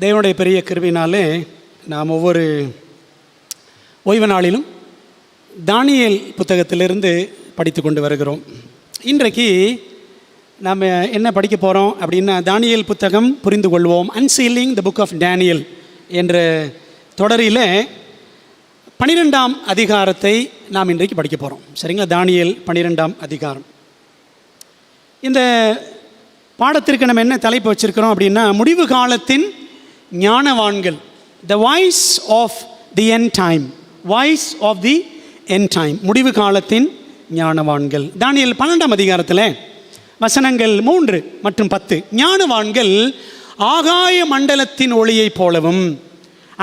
தேவனுடைய பெரிய கிருபையினாலே நாம் ஒவ்வொரு ஓய்வு நாளிலும் தானியேல் புத்தகத்திலிருந்து படித்து கொண்டு வருகிறோம். இன்றைக்கு நாம் என்ன படிக்க போகிறோம் அப்படின்னா, தானியேல் புத்தகம் புரிந்து கொள்வோம், அன்சீலிங் த புக் ஆஃப் டேனியல் என்ற தொடரில் 12ஆம் அதிகாரத்தை நாம் இன்றைக்கு படிக்க போகிறோம். சரிங்களா? தானியேல் 12ஆம் அதிகாரம். இந்த பாடத்திற்கு நம்ம என்ன தலைப்பு வச்சுருக்கிறோம் அப்படின்னா, முடிவு காலத்தின் ஞானவான்கள், the voice of the end time, voice of the end time, முடிவு காலத்தின் ஞானவான்கள். தானியேல் 12ஆம் அதிகாரத்தில் வசனங்கள் 3 மற்றும் 10. ஞானவான்கள் ஆகாய மண்டலத்தின் ஒளியைப் போலவும்,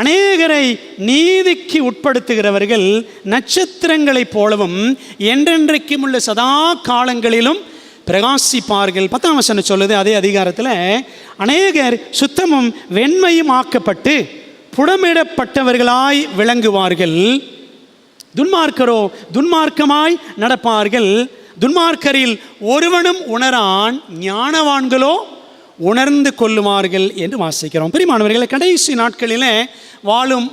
அநேகரை நீதிக்கு உட்படுத்துகிறவர்கள் நட்சத்திரங்களைப் போலவும் என்றென்றைக்கும் உள்ள சதா காலங்களிலும் பிரகாசிப்பார்கள். 10ஆம் வசனம் சொல்லுது, அதே அதிகாரத்தில், அநேகர் சுத்தமும் வெண்மையும் ஆக்கப்பட்டு புடமிடப்பட்டவர்களாய் விளங்குவார்கள். துன்மார்க்கரோ துன்மார்க்கமாய் நடப்பார்கள். துன்மார்க்கரில் ஒருவனும் உணரான், ஞானவான்களோ உணர்ந்து கொள்ளுவார்கள் என்று வாசிக்கிறோம். பிரியமானவர்களே, கடைசி நாட்களில் வாழும்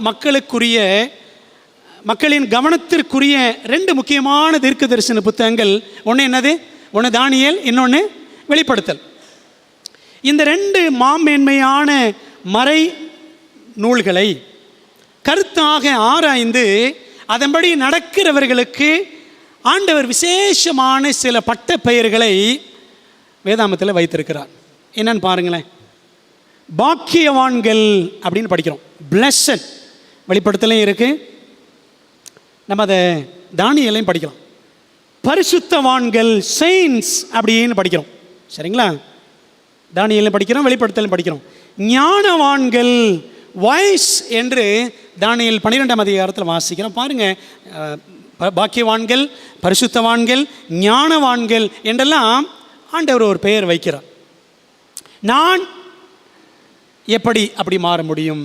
மக்களின் கவனத்திற்குரிய 2 முக்கியமான தீர்க்க தரிசன புத்தகங்கள். ஒன்று என்னது? ஒன்று தானியேல், இன்னொன்று வெளிப்படுத்தல். இந்த 2 மாமேன்மையான மறை நூல்களை கருத்தாக ஆராய்ந்து அதன்படி நடக்கிறவர்களுக்கு ஆண்டவர் விசேஷமான சில பட்ட பெயர்களை வேதாமத்தில் வைத்திருக்கிறார். என்னன்னு பாருங்களேன். பாக்கியவான்கள் அப்படின்னு படிக்கிறோம், பிளஸட். வெளிப்படுத்தலையும் இருக்குது, நம்ம அதை தானியேலையும் படிக்கலாம். பரிசுத்தவான்கள், செயின்ஸ் அப்படின்னு படிக்கிறோம். சரிங்களா? தானியேலையும் படிக்கிறோம், வெளிப்படுத்தலையும் படிக்கிறோம். ஞானவான்கள், வாய்ஸ் என்று தானியேல் 12ஆம் அதிகாரத்தில் வாசிக்கிறோம். பாருங்கள், பாக்கியவான்கள், பரிசுத்தவான்கள், ஞானவான்கள் என்றெல்லாம் ஆண்டவர் ஒரு பெயர் வைக்கிறார். நான் எப்படி அப்படி மாற முடியும்,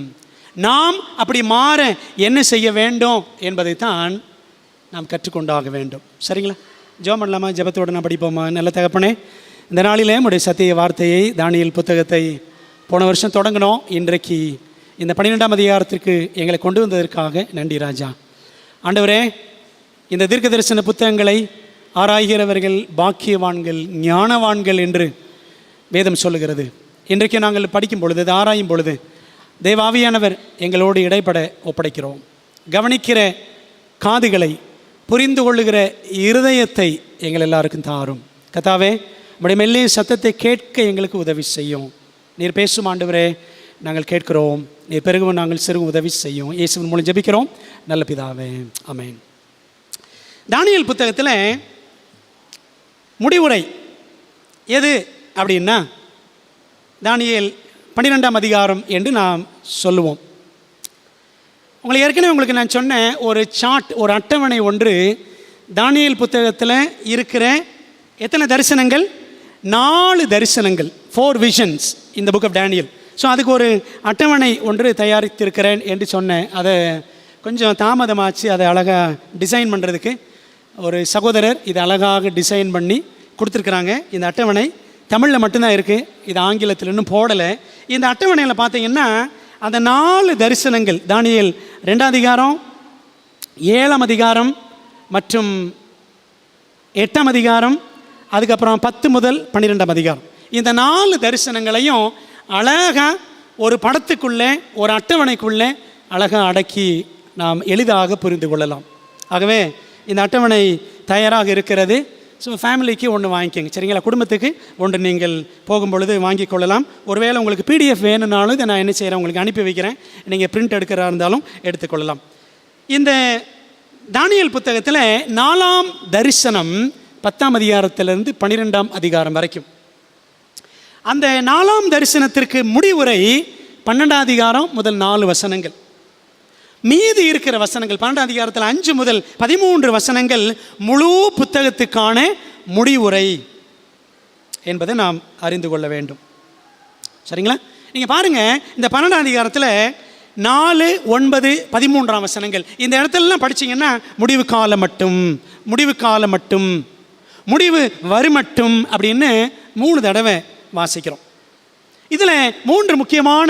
நாம் அப்படி மாற என்ன செய்ய வேண்டும் என்பதைத்தான் நாம் கற்றுக்கொண்டாக வேண்டும். சரிங்களா? ஜெபம் பண்ணலாமா? ஜெபத்தோடு நான் படிப்போமா? நல்ல தகப்பனே, இந்த நாளிலே உடைய சத்திய வார்த்தையை, தானியேல் புத்தகத்தை போன வருஷம் தொடங்கினோம். இன்றைக்கு இந்த 12ஆம் அதிகாரத்திற்கு எங்களை கொண்டு வந்ததற்காக நன்றி ராஜா. ஆண்டவரே, இந்த தீர்க்க தரிசன புத்தகங்களை ஆராய்கிறவர்கள் பாக்கியவான்கள், ஞானவான்கள் என்று வேதம் சொல்லுகிறது. இன்றைக்கு நாங்கள் படிக்கும் பொழுது, ஆராயும் பொழுது தேவாவியானவர் எங்களோடு இடைப்பட ஒப்படைக்கிறோம். கவனிக்கிற காதுகளை, புரிந்து கொள்ளுகிற இருதயத்தை எங்கள் எல்லாருக்கும் தாரும். கர்த்தாவே, நம்முடைய மெல்லிய சத்தத்தை கேட்க எங்களுக்கு உதவி செய்யும். நீர் பேசும் ஆண்டவரே, நாங்கள் கேட்கிறோம். நீர் பெருகவும் நாங்கள் சிறுகும் உதவி செய்யும். இயேசுவின் மூலம் ஜெபிக்கிறோம் நல்ல பிதாவே, ஆமென். தானியேல் புத்தகத்தில் முடிவுரை எது அப்படின்னா, தானியேல் 12ஆம் அதிகாரம் என்று நாம் சொல்லுவோம். உங்களுக்கு நான் சொன்ன ஒரு சார்ட், ஒரு அட்டவணை ஒன்று தானியேல் புத்தகத்தில் இருக்கிற எத்தனை தரிசனங்கள்? 4 தரிசனங்கள், 4 விஷன்ஸ் இந்த புக் ஆஃப் டேனியல். ஸோ அதுக்கு ஒரு அட்டவணை ஒன்று தயாரித்திருக்கிறேன் என்று சொன்னேன். அதை கொஞ்சம் தாமதமாச்சு. அதை அழகாக டிசைன் பண்ணுறதுக்கு ஒரு சகோதரர் இதை அழகாக டிசைன் பண்ணி கொடுத்துருக்குறாங்க. இந்த அட்டவணை தமிழில் மட்டும்தான் இருக்குது, இது ஆங்கிலத்தில் இன்னும் போடலை. இந்த அட்டவணையில் பார்த்தீங்கன்னா அந்த 4 தரிசனங்கள், தானியேல் 2ஆம் அதிகாரம், 7ஆம் அதிகாரம் மற்றும் 8ஆம் அதிகாரம், அதுக்கப்புறம் 10 முதல் 12ஆம் அதிகாரம், இந்த 4 தரிசனங்களையும் அழகாக ஒரு படத்துக்குள்ளே, ஒரு அட்டவணைக்குள்ளே அழகாக அடக்கி நாம் எளிதாக புரிந்து கொள்ளலாம். ஆகவே இந்த அட்டவணை தயாராக இருக்கிறது. ஸோ ஃபேமிலிக்கு ஒன்று வாங்கிக்கோங்க. சரிங்களா? குடும்பத்துக்கு ஒன்று நீங்கள் போகும்பொழுது வாங்கி கொள்ளலாம். ஒருவேளை உங்களுக்கு PDF வேணும்னாலும் இதை நான் என்ன செய்கிறேன், உங்களுக்கு அனுப்பி வைக்கிறேன். நீங்கள் பிரிண்ட் எடுக்கிறா இருந்தாலும் எடுத்துக்கொள்ளலாம். இந்த தானியேல் புத்தகத்தில் 4ஆம் தரிசனம் 10ஆம் அதிகாரத்திலிருந்து 12ஆம் அதிகாரம் வரைக்கும். அந்த 4ஆம் தரிசனத்திற்கு முடிவுரை 12ஆம் அதிகாரம் முதல் 4 வசனங்கள். மீதி இருக்கிற வசனங்கள் 12ஆம் அதிகாரத்தில் 5 முதல் 13 வசனங்கள் முழு புத்தகத்துக்கான முடிவுரை என்பதை நாம் அறிந்து கொள்ள வேண்டும். சரிங்களா? நீங்கள் பாருங்கள், இந்த 12ஆம் அதிகாரத்தில் 4, 9, 13 வசனங்கள் இந்த இடத்துலலாம் படிச்சிங்கன்னா முடிவு காலம் மட்டும், முடிவு காலம் மட்டும், முடிவு வருமட்டும் அப்படின்னு 3 தடவை வாசிக்கிறோம். இதில் 3 முக்கியமான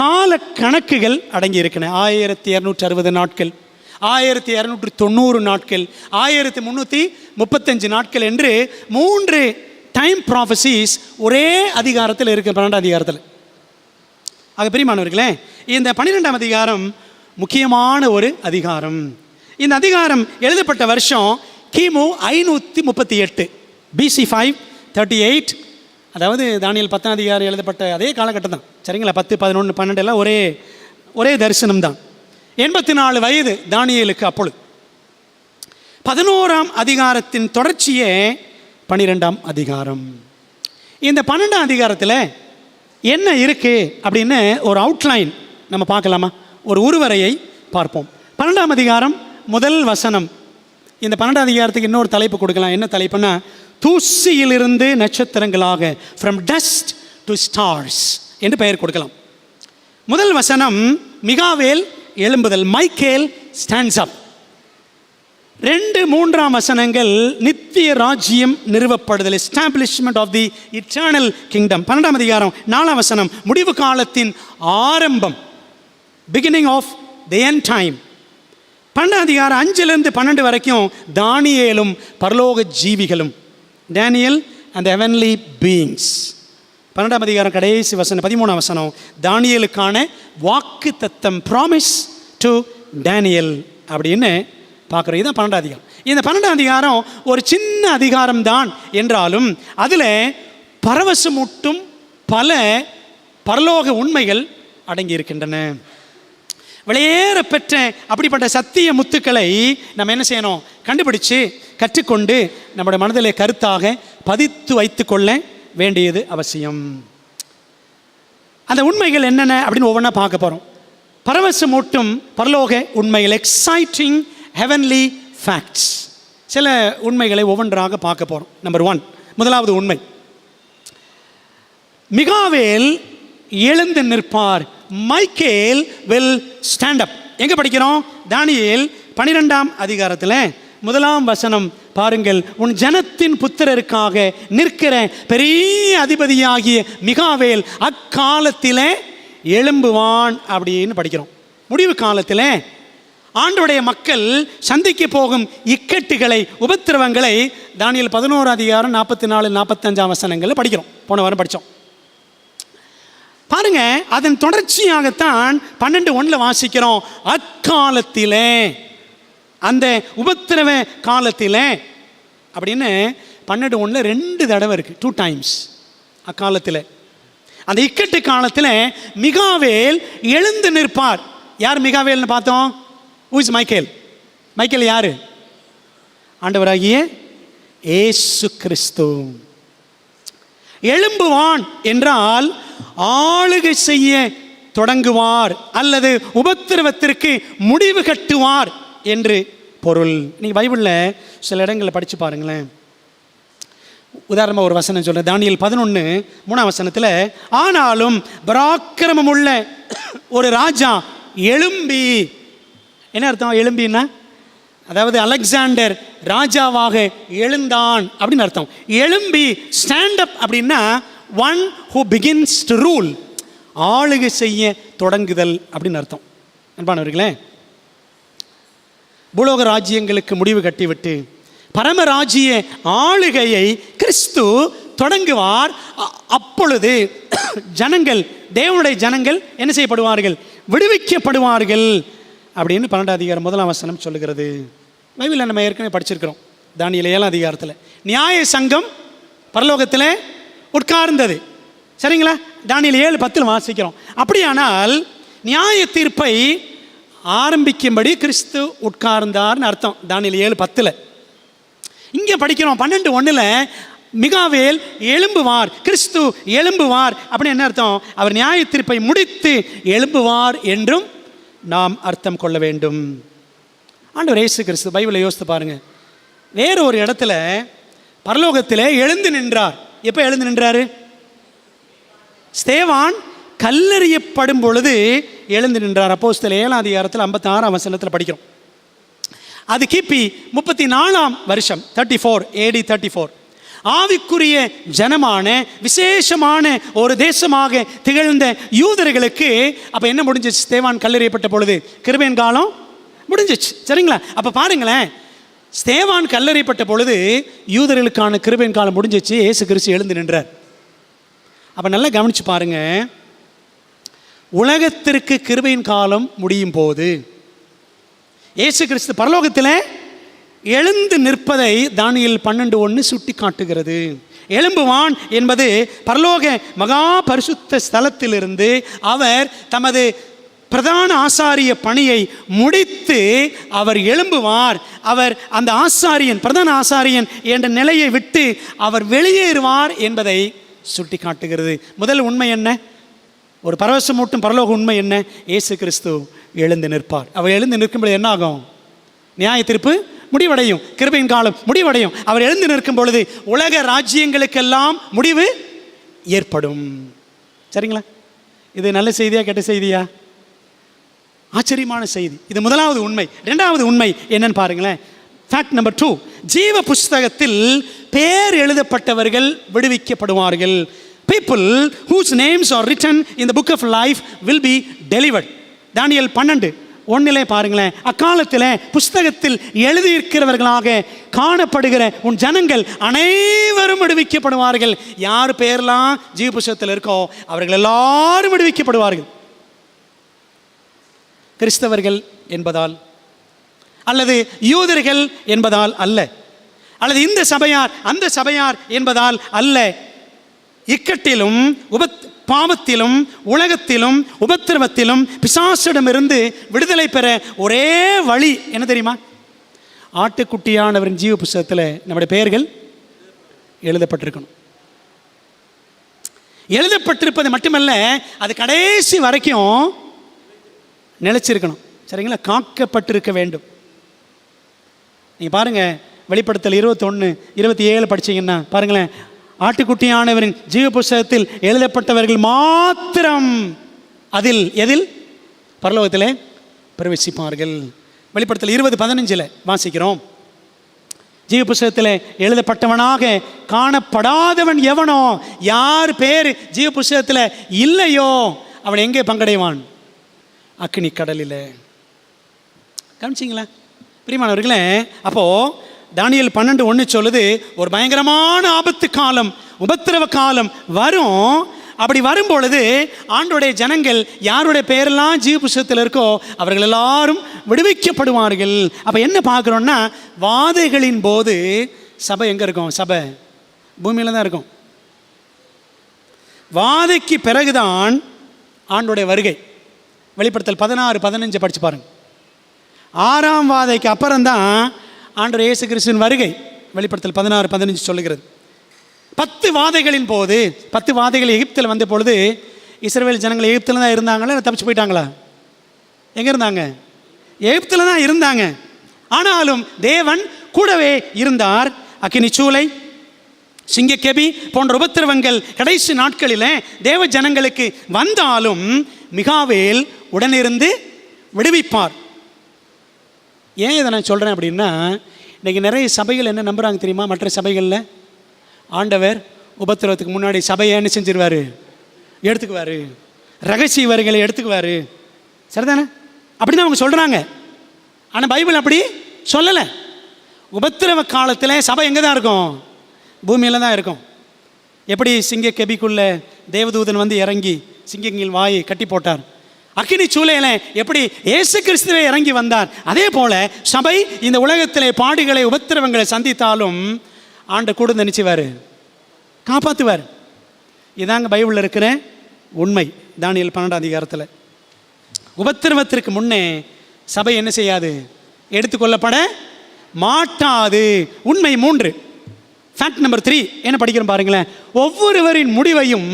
கால கணக்குகள் அடங்கி இருக்கின்றன. 1260 நாட்கள், 1290 நாட்கள், 1335 நாட்கள் என்று 3 டைம் ப்ராஃபசிஸ் ஒரே அதிகாரத்தில் இருக்கு, 12ஆம் அதிகாரத்தில். ஆக பிரியமானவர்களே, இந்த 12ஆம் அதிகாரம் முக்கியமான ஒரு அதிகாரம். இந்த அதிகாரம் எழுதப்பட்ட வருஷம் கிமு 538 BC 538. அதாவது தானியேல் 10ஆம் அதிகாரம் எழுதப்பட்ட அதே காலகட்டம் தான், சரிங்களா? 10, 11, 12 எல்லாம் ஒரே தரிசனம் தான். 84 வயது தானியேலுக்கு அப்பொழுது. 11ஆம் அதிகாரத்தின் தொடர்ச்சியே 12ஆம் அதிகாரம். இந்த 12ஆம் அதிகாரத்தில் என்ன இருக்கு அப்படின்னு ஒரு அவுட்லைன் நம்ம பார்க்கலாமா? ஒரு உருவரையை பார்ப்போம். 12ஆம் அதிகாரம் முதல் வசனம். இந்த 12ஆம் அதிகாரத்துக்கு இன்னொரு தலைப்பு கொடுக்கலாம். என்ன தலைப்புன்னா, தூசியிலிருந்து நட்சத்திரங்களாக, ஃப்ரம் டஸ்ட் டு ஸ்டார்ஸ் என்று பெயர் கொடுக்கலாம். முதல் வசனம் மிகாவேல் எழும்புதல், மைக்கேல் ஸ்டாண்ட்ஸ் அப். 2, 3ஆம் வசனங்கள் நித்திய ராஜ்யம் நிறுவப்படுதல், establishment of the eternal kingdom. 12ஆம் அதிகாரம் 4ஆம் வசனம் முடிவு காலத்தின் ஆரம்பம், beginning of the end time. 12ஆம் அதிகாரம் 5லிருந்து 12 வரைக்கும் தானியேலும் பரலோக ஜீவிகளும், டேனியல் அண்ட் ஹெவன்லி பீயிங்ஸ். 12ஆம் அதிகாரம் கடைசி வசனம் 13ஆம் வசனம் தானியேலுக்கான வாக்கு தத்தம், ப்ராமிஸ் டு டேனியல் அப்படின்னு பார்க்குறோம். இதுதான் 12ஆம் அதிகாரம். இந்த 12ஆம் அதிகாரம் ஒரு சின்ன அதிகாரம் தான் என்றாலும் அதில் பரவசமூட்டும் பல பரலோக உண்மைகள் அடங்கி இருக்கின்றன. வெளியேற பெற்ற அப்படிப்பட்ட சத்திய முத்துக்களை நம்ம என்ன செய்யணும்? கண்டுபிடிச்சு கற்றுக்கொண்டு நம்முடைய மனதிலே கருத்தாக பதித்து வைத்து கொள்ள வேண்டியது அவசியம். அந்த உண்மைகள் என்னென்ன அப்படின்னு ஒவ்வொன்றா பார்க்க போகிறோம். பரவசமூட்டும் பரலோக உண்மைகள், எக்ஸைட்டிங் ஹெவன்லி ஃபேக்ட்ஸ். சில உண்மைகளை ஒவ்வொன்றாக பார்க்க போகிறோம். நம்பர் 1, முதலாவது உண்மை, மிகாவேல் எழுந்து நிற்பார், மைக்கேல் வில் ஸ்டாண்ட் அப். எங்க படிக்கிறோம்? தானியேல் 12ஆம் அதிகாரத்தில் 1ஆம் வசனம் பாருங்கள். உன் ஜனத்தின் புத்திரருக்காக நிற்கிற பெரிய அதிபதியாகிய மிகாவேல் அக்காலத்திலே எழும்புவான் அப்படின்னு படிக்கிறோம். முடிவு காலத்தில் ஆண்டவருடைய மக்கள் சந்திக்க போகும் இக்கட்டுகளை, உபத்திரவங்களை தானியேல் 11ஆம் அதிகாரம் 44, 45ஆம் வசனங்களில் படிக்கிறோம். போன வாரம் படித்தோம். பாருங்க, அதன் தொடர்ச்சியாகத்தான் 12:1 வாசிக்கிறோம். அக்காலத்திலே, அந்த உபத்திரவ காலத்திலே அப்படின்னு 12:1 2 தடவை இருக்கு, 2 times. அக்காலத்தில், அந்த இக்கட்டு காலத்தில் மிகாவேல் எழுந்து நிற்பார். யார் மிகாவேல்னு பார்த்தோம்? Who is Michael? மைக்கேல் யாரு? ஆண்டவராகிய இயேசு கிறிஸ்து. எழும்புவான் என்றால் ஆளுகை செய்ய தொடங்குவார் அல்லது உபத்திரவத்திற்கு முடிவு கட்டுவார் என்று பொருள். நீங்கள் பைபிளில் சில இடங்களில் படித்து பாருங்களேன். உதாரணமாக ஒரு வசனம் சொல்கிறேன். தானியேல் 11:3ஆம் வசனத்தில், ஆனாலும் பராக்கிரமமுள்ள ஒரு ராஜா எழும்பி, என்ன அர்த்தம் எழும்பின்னா? அதாவது அலெக்சாண்டர் ராஜாவாக எழுந்தான் அப்படின்னு அர்த்தம். எழும்பி, ஸ்டாண்ட் அப் அப்படின்னா one who begins to rule, ஆளுகை செய்ய தொடங்குதல் அப்படின்னு அர்த்தம். அன்பானவர்களே, பூலோக ராஜ்யங்களுக்கு முடிவு கட்டிவிட்டு பரமராஜ்ய ஆளுகையை கிறிஸ்து தொடங்குவார். அப்பொழுது ஜனங்கள், தேவனுடைய ஜனங்கள் என்ன செய்யப்படுவார்கள்? விடுவிக்கப்படுவார்கள் அப்படின்னு 12ஆம் அதிகாரம் 1ஆம் வசனம் சொல்லுகிறது. பைபிளில் நம்ம ஏற்கனவே படிச்சிருக்கிறோம். தானியேல் 7ஆம் அதிகாரத்தில் நியாய சங்கம் பரலோகத்தில் உட்கார்ந்தது, சரிங்களா? தானியேல் 7:10 வாசிக்கிறோம். அப்படியானால் நியாய தீர்ப்பை ஆரம்பிக்கும்படி கிறிஸ்து உட்கார்ந்தார்னு அர்த்தம். தானியேல் 7:10 இங்கே படிக்கிறோம். 12:1 மிகாவேல் எழும்புவார், கிறிஸ்து எழும்புவார் அப்படின்னு என்ன அர்த்தம்? அவர் நியாய தீர்ப்பை முடித்து எழும்புவார் என்றும் நாம் அர்த்தம் கொள்ள வேண்டும். ஆண்டவர் இயேசு கிறிஸ்து, பைபிளை யோசித்து பாருங்க, வேறு ஒரு இடத்துல பரலோகத்தில் எழுந்து நின்றார். எப்போ எழுந்து நின்றாரு? ஸ்தேவான் கல்லெறியப்படும் பொழுது எழுந்து நின்றார். அப்போஸ்தலர் 7ஆம் அதிகாரத்தில் 56ஆம் வசனத்தில் படிக்கிறோம். அது கிபி 34ஆம் வருஷம், 34 AD 34. ஆவிக்குரிய ஜனமான விசேஷமான ஒரு தேசமாக திகழ்ந்த யூதர்களுக்கு அப்ப என்ன முடிஞ்சிச்சு? ஸ்தேவான் கல்லெறியப்பட்ட பொழுது கிருபையின் காலம் முடிஞ்சிச்சு. சரிங்களா? அப்ப பாருங்களேன், ஸ்தேவான் கல்லெறியப்பட்ட பொழுது யூதர்களுக்கான கிருபையின் காலம் முடிஞ்சிச்சு. இயேசு கிறிஸ்து எழுந்து நின்றார். அப்ப நல்லா கவனிச்சு பாருங்க, உலகத்திற்கு கிருபையின் காலம் முடியும் போது இயேசு கிறிஸ்து பரலோகத்தில் எழுந்து நிற்பதை தானியேல் 12:1 சுட்டி காட்டுகிறது. எழும்புவான் என்பது பரலோக மகா பரிசுத்த ஸ்தலத்திலிருந்து அவர் தமது பிரதான ஆசாரிய பணியை முடித்து அவர் எழும்புவார். அவர் அந்த ஆசாரியன், பிரதான ஆசாரியன் என்ற நிலையை விட்டு அவர் வெளியேறுவார் என்பதை சுட்டி காட்டுகிறது. முதல் உண்மை என்ன? ஒரு பரவசமூட்டும் பரலோக உண்மை என்ன? இயேசு கிறிஸ்து எழுந்து நிற்பார். அவர் எழுந்து நிற்கும்போது என்ன ஆகும்? நியாய தீர்ப்பு முடிவடையும், கிருபையின் காலம் முடிவடையும். அவர் எழுந்து நிற்கும் பொழுது உலக ராஜ்யங்களுக்கெல்லாம் முடிவு ஏற்படும். சரிங்களா? இது நல்ல செய்தியா கெட்ட செய்தியா? ஆச்சரியமான செய்தி. இது முதலாவது உண்மை. இரண்டாவது உண்மை என்னன்னு பாருங்களேன். ஃபேக்ட் நம்பர் 2, ஜீவ புஸ்தகத்தில் பேர் எழுதப்பட்டவர்கள் விடுவிக்கப்படுவார்கள். People whose names are written in the book of life will be delivered. தானியேல் 12:1 பாருங்களேன், அக்காலத்தில் புஸ்தகத்தில் எழுதியிருக்கிறவர்களாக காணப்படுகிற உன் ஜனங்கள் அனைவரும் விடுவிக்கப்படுவார்கள். யார் பேர்லாம் ஜீவ புஸ்தகத்தில் இருக்கோ அவர்கள் எல்லாரும் விடுவிக்கப்படுவார்கள். கிறிஸ்தவர்கள் என்பதால் அல்லது யூதர்கள் என்பதால் அல்ல, அல்லது இந்த சபையார் அந்த சபையார் என்பதால் அல்ல. இக்கட்டிலும் பாவத்திலும் உலகத்திலும் உபத்திரவத்திலும் பிசாசிடமிருந்து விடுதலை பெற ஒரே வழி என்ன தெரியுமா? ஆட்டுக்குட்டியானவரின் ஜீவ புஸ்தகத்தில் நம்முடைய பெயர்கள் எழுதப்பட்டிருக்கணும். எழுதப்பட்டிருப்பது மட்டுமல்ல, அது கடைசி வரைக்கும் நிலைச்சிருக்கணும். சரிங்களா? காக்கப்பட்டிருக்க வேண்டும். நீங்க பாருங்க, வெளிப்படுத்தல் 21:27 படிச்சீங்கன்னா பாருங்களேன், ஆட்டுக்குட்டியானவரின் ஜீவ புஸ்தகத்தில் எழுதப்பட்டவர்கள் மாத்திரம் எதில் பரலோகத்திலே பிரவேசிப்பார்கள். வெளிப்படுத்தல் 20:15 வாசிக்கிறோம், ஜீவ புஸ்தகத்தில் எழுதப்பட்டவனாக காணப்படாதவன் எவனோ, யார் பேர் ஜீவ புஸ்தகத்தில் இல்லையோ அவன் எங்கே பங்கடைவான்? அக்கினி கடலில். கவனிச்சிங்களா பிரியமானவர்களே? அப்போ தானியேல் 12:1 சொல்லுது, ஒரு பயங்கரமான ஆபத்து காலம், உபத்திரவ காலம் வரும். அப்படி வரும் பொழுது ஆண்டோடைய ஜனங்கள் யாருடைய பேரெல்லாம் ஜீவ புஸ்தகத்தில் இருக்கோ அவர்கள் எல்லாரும் விடுவிக்கப்படுவார்கள். அப்போ என்ன பார்க்குறோன்னா, வாதைகளின் போது சபை எங்கே இருக்கும்? சபை பூமியில் தான் இருக்கும். வாதைக்கு பிறகுதான் ஆண்டோடைய வருகை. வெளிப்படுத்தல் 16:15 படித்து பாருங்க. 6ஆம் வாதைக்கு அப்புறம்தான் ஆண்டவர் இயேசு கிறிஸ்துவின் வருகை. வெளிப்படுத்தல் 16:15 சொல்லுகிறது. 10 வாதைகளின் போது, 10 வாதைகள் எகிப்தில் வந்த பொழுது இஸ்ரவேல் ஜனங்கள் எகிப்தில் தான் இருந்தாங்களா, தப்பிச்சு போயிட்டாங்களா? எங்கே இருந்தாங்க? எகிப்தில் தான் இருந்தாங்க. ஆனாலும் தேவன் கூடவே இருந்தார். அக்கினி சூளை, சிங்கக்கெபி போன்ற உபத்திரவங்கள் கடைசி நாட்களில் தேவ ஜனங்களுக்கு வந்தாலும் மிகாவேல் உடனிருந்து விடுவிப்பார். ஏன் இதை நான் சொல்கிறேன் அப்படின்னா, இன்றைக்கி நிறைய சபைகள் என்ன நம்புகிறாங்க தெரியுமா? மற்ற சபைகளில் ஆண்டவர் உபத்திரவத்துக்கு முன்னாடி சபையை என்ன செஞ்சிருவார்? எடுத்துக்குவார். ரகசிய வரிகளை எடுத்துக்குவார். சரிதானே? அப்படி தான் அவங்க சொல்கிறாங்க. ஆனால் பைபிள் அப்படி சொல்லலை. உபத்திரவ காலத்தில் சபை எங்கே தான் இருக்கும்? பூமியில் தான் இருக்கும். எப்படி சிங்க கெபிக்குள்ளே தேவதூதன் வந்து இறங்கி சிங்கங்கள் வாயை கட்டி போட்டார், அக்கினி சூளையில எப்படி இயேசு கிறிஸ்துவே இறங்கி வந்தார், அதே போல சபை இந்த உலகத்திலே பாடுகளை உபத்திரவங்களை சந்தித்தாலும் ஆண்டு கூட நினைச்சுவார், காப்பாற்றுவார். இதாங்க பைபிளில் இருக்கிற உண்மை. தானியேல் 12ஆம் அதிகாரத்தில் உபத்திரவத்திற்கு முன்னே சபை என்ன செய்யாது? எடுத்துக்கொள்ளப்பட மாட்டாது. உண்மை 3. ஃபேக்ட் நம்பர் 3 என்ன படிக்கிறோம் பாருங்களேன். ஒவ்வொருவரின் முடிவையும்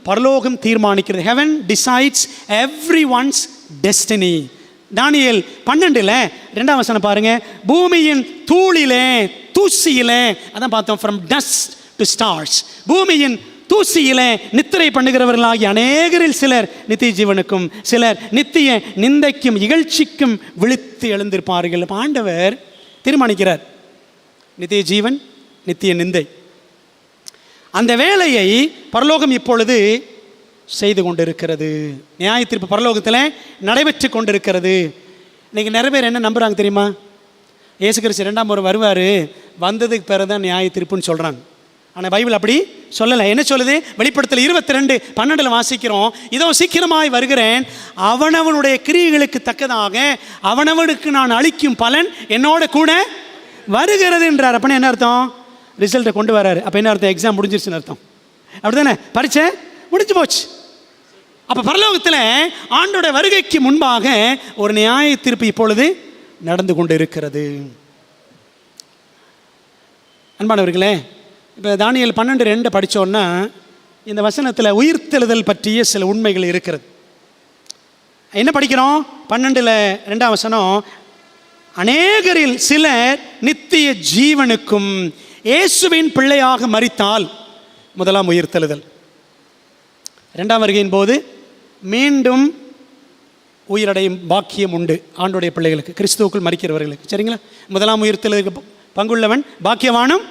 பரலோகம் தீர்மானிக்கிறது. Heaven decides everyone's destiny. தானியேல் 12:2 வசனம் பாருங்க. பூமியின் தூளிலே, தூசியிலே, அதான் பார்த்தோம், from dust to stars. பூமியின் தூசியிலே நித்திரை பண்ணுகிறவர்களாகிய அநேகரில் சிலர் நித்திய ஜீவனுக்கும் சிலர் நித்திய நிந்தைக்கும் இகழ்ச்சிக்கும் விழித்து எழுந்திருப்பார்கள். ஆண்டவர் தீர்மானிக்கிறார், நித்திய ஜீவன், நித்திய நிந்தை. அந்த வேலையை பரலோகம் இப்பொழுது செய்து கொண்டிருக்கிறது. நியாய தீர்ப்பு பரலோகத்தில் நடைபெற்று கொண்டிருக்கிறது. இன்றைக்கி நிறைய பேர் என்ன நம்புகிறாங்க தெரியுமா? இயேசு கிறிஸ்து 2ஆம் முறை வருவார், வந்ததுக்கு பிறகு தான் நியாய தீர்ப்புன்னு சொல்கிறாங்க. ஆனால் பைபிள் அப்படி சொல்லலை. என்ன சொல்லுது? வெளிப்படுத்தல் 22:12 வாசிக்கிறோம், இதோ சீக்கிரமாய் வருகிறேன், அவனவனுடைய கிரியைகளுக்கு தக்கதாக அவனவனுக்கு நான் அளிக்கும் பலன் என்னோட கூட வருகிறது என்றார். அப்போ என்ன அர்த்தம்? ரிசல்ட்டை கொண்டு வராரு. அப்போ என்ன அர்த்தம்? எக்ஸாம் முடிஞ்சிருச்சுன்னு அர்த்தம். அப்படி தானே? பரீட்சை முடிஞ்சு போச்சு. அப்போ பரலோகத்தில் ஆண்டோட வருகைக்கு முன்பாக ஒரு நியாய தீர்ப்பு இப்பொழுது நடந்து கொண்டு இருக்கிறது. அன்பானவர்களே, இப்போ தானியேல் 12:2 படித்தோன்னா இந்த வசனத்தில் உயிர்த்தெழுதல் பற்றிய சில உண்மைகள் இருக்கிறது. என்ன படிக்கிறோம்? 12:2 வசனம், அநேகரில் சிலர் நித்திய ஜீவனுக்கும் இயேசுவின் பிள்ளையாக மரித்தால் முதலாம் உயிர்த்தெழுதல், 2ஆம் வருகையின் போது மீண்டும் உயிரடையும் பாக்கியம் உண்டு ஆண்டோடைய பிள்ளைகளுக்கு, கிறிஸ்துவுக்குள் மரிக்கிறவர்களுக்கு. சரிங்களா? முதலாம் உயிர்த்தெழுதலுக்கு பங்குள்ளவன் பாக்கியவானும்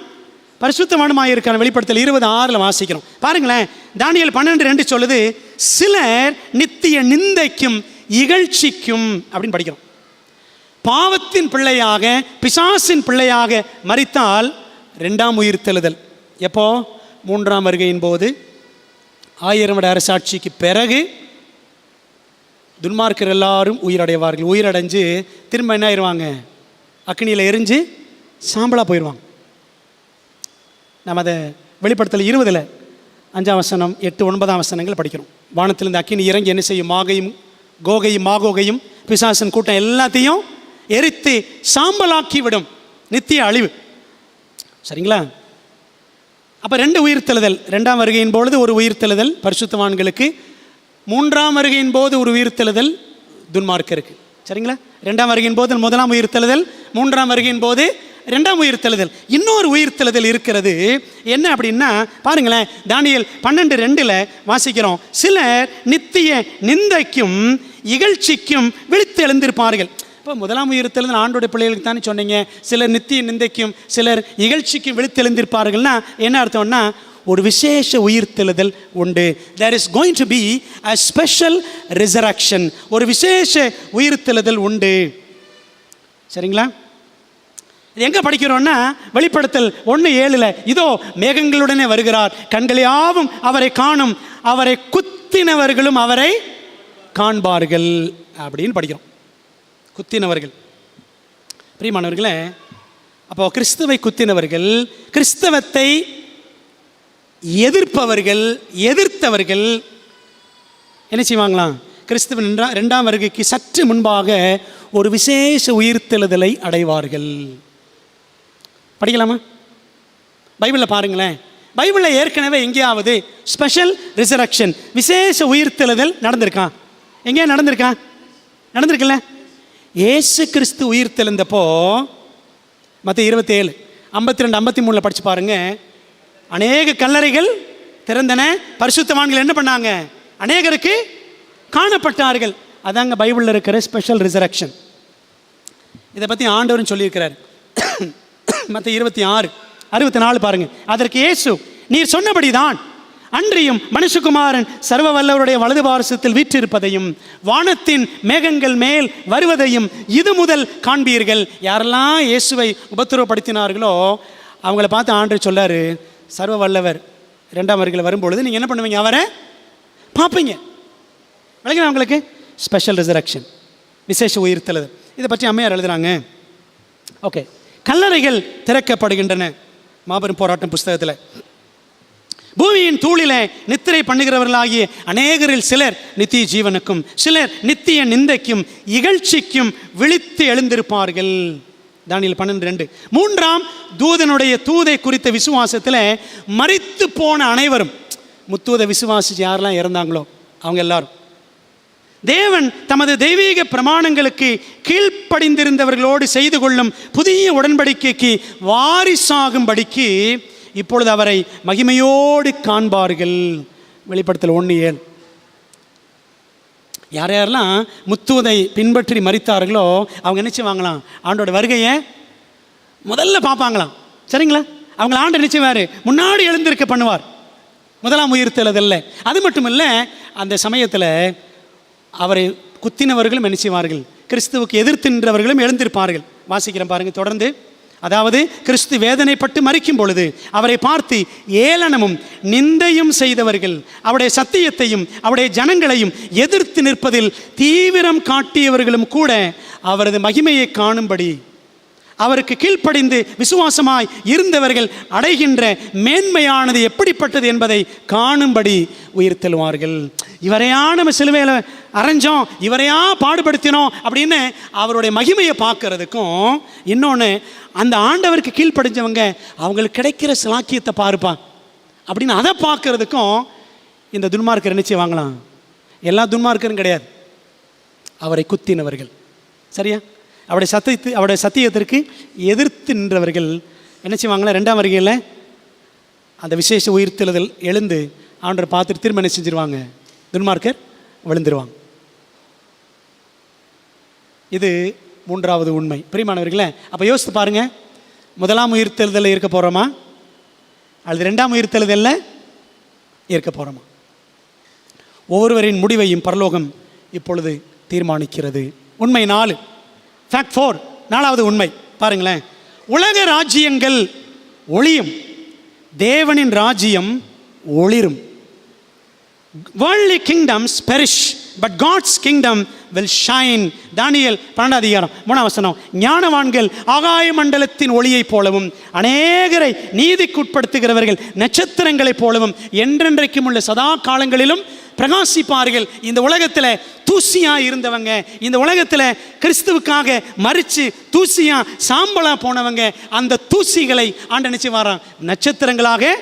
பரிசுத்தவானுமாக இருக்கான. வெளிப்படுத்தல் 20:6 வாசிக்கிறோம். பாருங்களேன், தானியேல் 12:2 சொல்லுது, சிலர் நித்திய நிந்தைக்கும் இகழ்ச்சிக்கும் அப்படின்னு படிக்கிறோம். பாவத்தின் பிள்ளையாக பிசாசின் பிள்ளையாக மரித்தால் 2ஆம் உயிர்த்தெழுதல் எப்போ? 3ஆம் வருகையின் போது 1000 வருட அரசாட்சிக்கு பிறகு துன்மார்க்கர் எல்லாரும் உயிரடைவார்கள். உயிரடைஞ்சு திரும்ப என்ன ஆயிடுவாங்க? அக்னியில் எரிஞ்சு சாம்பலாக போயிடுவாங்க. நம்ம அதை வெளிப்படுத்தல் 20 5ஆம் வசனம் 8, 9ஆம் வசனங்கள் படிக்கிறோம். வானத்திலிருந்து அக்கினி இறங்கி என்ன செய்யும்? கோகையும் மாகோகையும் பிசாசன் கூட்டம் எல்லாத்தையும் எரித்து சாம்பலாக்கி விடும். நித்திய அழிவு. சரிங்களா? அப்போ 2 உயிர்த்தெழுதல். 2ஆம் வருகையின் பொழுது ஒரு உயிர்த்தெழுதல் பரிசுத்தவான்களுக்கு, 3ஆம் வருகையின் போது ஒரு உயிர்த்தெழுதல் துன்மார்க்கருக்கு. சரிங்களா? 2ஆம் வருகையின் போது முதலாம் உயிர்த்தெழுதல், 3ஆம் வருகையின் போது 2ஆம் உயிர்த்தெழுதல். இன்னொரு உயிர்த்தெழுதல் இருக்கிறது. என்ன அப்படின்னா பாருங்களேன், தானியேல் 12:2 வாசிக்கிறோம், சிலர் நித்திய நிந்தைக்கும் இகழ்ச்சிக்கும் விழித்து எழுந்திருப்பார்கள். இப்போ முதலாம் உயிர்த்தெழுதல் ஆண்டோடைய பிள்ளைகளுக்கு தானே சொன்னீங்க. சிலர் நித்திய நிந்தைக்கும் சிலர் இகழ்ச்சிக்கும் விழித்து எழுந்திருப்பார்கள்னா என்ன அர்த்தம்னா, ஒரு விசேஷ உயிர்த்தெழுதல் உண்டு. there is going to be a special resurrection. ஒரு விசேஷ உயிர்த்தெழுதல் உண்டு. சரிங்களா? இது எங்கே படிக்கிறோன்னா வெளிப்படுத்தல் 1:7, இதோ மேகங்களுடனே வருகிறார், கண்களையாவும் அவரை காணும், அவரை குத்தினவர்களும் அவரை காண்பார்கள் அப்படின்னு படிக்கிறோம். குத்தினவர்கள். பிரியமானவர்களே, அப்போ கிறிஸ்துவை குத்தினவர்கள், கிறிஸ்தவத்தை எதிர்த்தவர்கள் என்ன செய்வாங்களாம்? கிறிஸ்துவின் 2ஆம் வருகைக்கு சற்று முன்பாக ஒரு விசேஷ உயிர்த்தெழுதலை அடைவார்கள். படிக்கலாமா? பைபிளில் பாருங்களேன். பைபிளில் ஏற்கனவே எங்கேயாவது ஸ்பெஷல் ரிசரக்ஷன், விசேஷ உயிர்த்தெழுதல் நடந்திருக்கா? எங்கேயா நடந்திருக்கா? நடந்திருக்குல்ல? இயேசு கிறிஸ்து உயிர்த்தெழுந்தப்போ மத்தேயு 27 52 53 படிச்சு பாருங்க. அநேக கல்லறைகள் திறந்தன, பரிசுத்தவான்கள் என்ன பண்ணாங்க? அநேகருக்கு காணப்பட்டார்கள். அதாங்க பைபிளில் இருக்கிற ஸ்பெஷல் ரிசரக்ஷன். இதை பற்றி ஆண்டவரும் சொல்லியிருக்கிறார். மத்தேயு 26:64 பாருங்க. அதற்கு இயேசு, நீர் சொன்னபடிதான், அன்றியும் மனுஷகுமாரன் சர்வ வல்லவருடைய வலது பாரசத்தில் வீற்றிருப்பதையும் வானத்தின் மேகங்கள் மேல் வருவதையும் இது முதல் காண்பீர்கள். யாரெல்லாம் இயேசுவை உபத்திரவப்படுத்தினார்களோ அவங்கள பார்த்து ஆண்டவர் சொல்லாரு, சர்வ வல்லவர் 2ஆம் வருகையில் வரும்பொழுது நீங்கள் என்ன பண்ணுவீங்க? அவரை பார்ப்பீங்க. விளங்கினா அவங்களுக்கு? ஸ்பெஷல் ரிசரக்ஷன், விசேஷ உயிர்த்தெழுதல். இதை பற்றி அம்மையார் எழுதுறாங்க. ஓகே, கல்லறைகள் திறக்கப்படுகின்றன. மாபெரும் போராட்டம் புஸ்தகத்தில், பூமியின் தூளிலே நித்திரை பண்ணுகிறவர்களாகிய அநேகரில் சிலர் நித்திய ஜீவனுக்கும் சிலர் நித்திய நிந்தைக்கும் இகழ்ச்சிக்கும் விழித்து எழுந்திருப்பார்கள். தானியேல் 12:2. 3ஆம் தூதனுடைய தூதை குறித்த விசுவாசத்தில் மரித்து போன அனைவரும், முத்தூத விசுவாசி யாரெல்லாம் இறந்தாங்களோ அவங்க எல்லாரும் தேவன் தமது தெய்வீக பிரமாணங்களுக்கு கீழ்ப்படிந்திருந்தவர்களோடு செய்து கொள்ளும் புதிய உடன்படிக்கைக்கு வாரிசாகும்படிக்கு இப்பொழுது அவரை மகிமையோடு காண்பார்கள். வெளிப்படுத்தல் 1:7. யார் யாரெல்லாம் முத்துவதை பின்பற்றி மரித்தார்களோ அவங்க நினைச்சுவாங்களாம் ஆண்டோட வருகையை முதல்ல பார்ப்பாங்களாம். சரிங்களா? அவங்கள ஆண்டு நினைச்சுவார், முன்னாடி எழுந்திருக்க பண்ணுவார். முதலாம் உயிர்த்தெழுதல்ல. அது மட்டும் இல்லை, அந்த சமயத்தில் அவரை குத்தினவர்களும் என்ன செய்வார்கள், கிறிஸ்துவுக்கு எதிர்த்து நின்றவர்களும் எழுந்திருப்பார்கள். வாசிக்கிறேன் பாருங்கள் தொடர்ந்து. அதாவது கிறிஸ்து வேதனைப்பட்டு மரிக்கும் பொழுது அவரை பார்த்து ஏளனமும் நிந்தையும் செய்தவர்கள், அவருடைய சத்தியத்தையும் அவருடைய ஜனங்களையும் எதிர்த்து நிற்பதில் தீவிரம் காட்டியவர்களும் கூட அவரது மகிமையை காணும்படி, அவருக்கு கீழ்ப்படிந்து விசுவாசமாய் இருந்தவர்கள் அடைகின்ற மேன்மையானது எப்படிப்பட்டது என்பதை காணும்படி உயிர்த்தெழுவார்கள். இவரையா நம்ம சிலுவையில் அரைஞ்சோம், இவரையா பாடுபடுத்தினோம் அப்படின்னு அவருடைய மகிமையை பார்க்கறதுக்கும், இன்னொன்று அந்த ஆண்டவருக்கு கீழ்ப்படிஞ்சவங்க அவங்களுக்கு கிடைக்கிற சிலாக்கியத்தை பாருப்பா அப்படின்னு அதை பார்க்கறதுக்கும் இந்த துன்மார்க்கர் நிச்சயம் வாங்கலாம். எல்லா துன்மார்க்கரும் கிடையாது, அவரை குத்தினவர்கள், சரியா, அவருடைய சத்தியத்திற்கு எதிர்த்து நின்றவர்கள் என்ன செய்வாங்களா, ரெண்டாம் வருகையில் அந்த விசேஷ உயிர்த்தெழுதல் எழுந்து ஆண்டவரை பார்த்துட்டு திரும்ப என்ன செஞ்சிருவாங்க, துன்மார்க்கர் விழுந்துருவாங்க. இது மூன்றாவது உண்மை. பிரியமானவர்களே, அப்போ யோசித்து பாருங்க, முதலாம் உயிர்த்தெழுதலில் இருக்க போகிறோமா அல்லது ரெண்டாம் உயிர்த்தெழுதலில் இருக்க போகிறோமா? ஒவ்வொருவரின் முடிவையும் பரலோகம் இப்பொழுது தீர்மானிக்கிறது. உண்மை 4, ஃபேக்ட் 4, 4வது உண்மை பாருங்களேன். உலக ராஜ்யங்கள் ஒளியும், தேவனின் ராஜ்யம் ஒளிரும். Worldly kingdoms perish, but God's kingdom will shine. தானியேல் 12 அதிகாரம் 3 வசனம். ஞானவான்கள் ஆகாய மண்டலத்தின் ஒளியைப் போலவும், அநேகரை நீதிக்குட்படுத்துகிறவர்கள் நட்சத்திரங்களைப் போலவும் என்றென்றைக்கும் உள்ள சதா காலங்களிலும் பிரகாசிப்பார்கள். இந்த உலகத்தில் தூசியா இருந்தவங்க, இந்த உலகத்தில் கிறிஸ்துவுக்காக மரித்து தூசியா சாம்பலா போனவங்க, அந்த தூசிகளை ஆண்டு நினைச்சுவாராம் நட்சத்திரங்களாக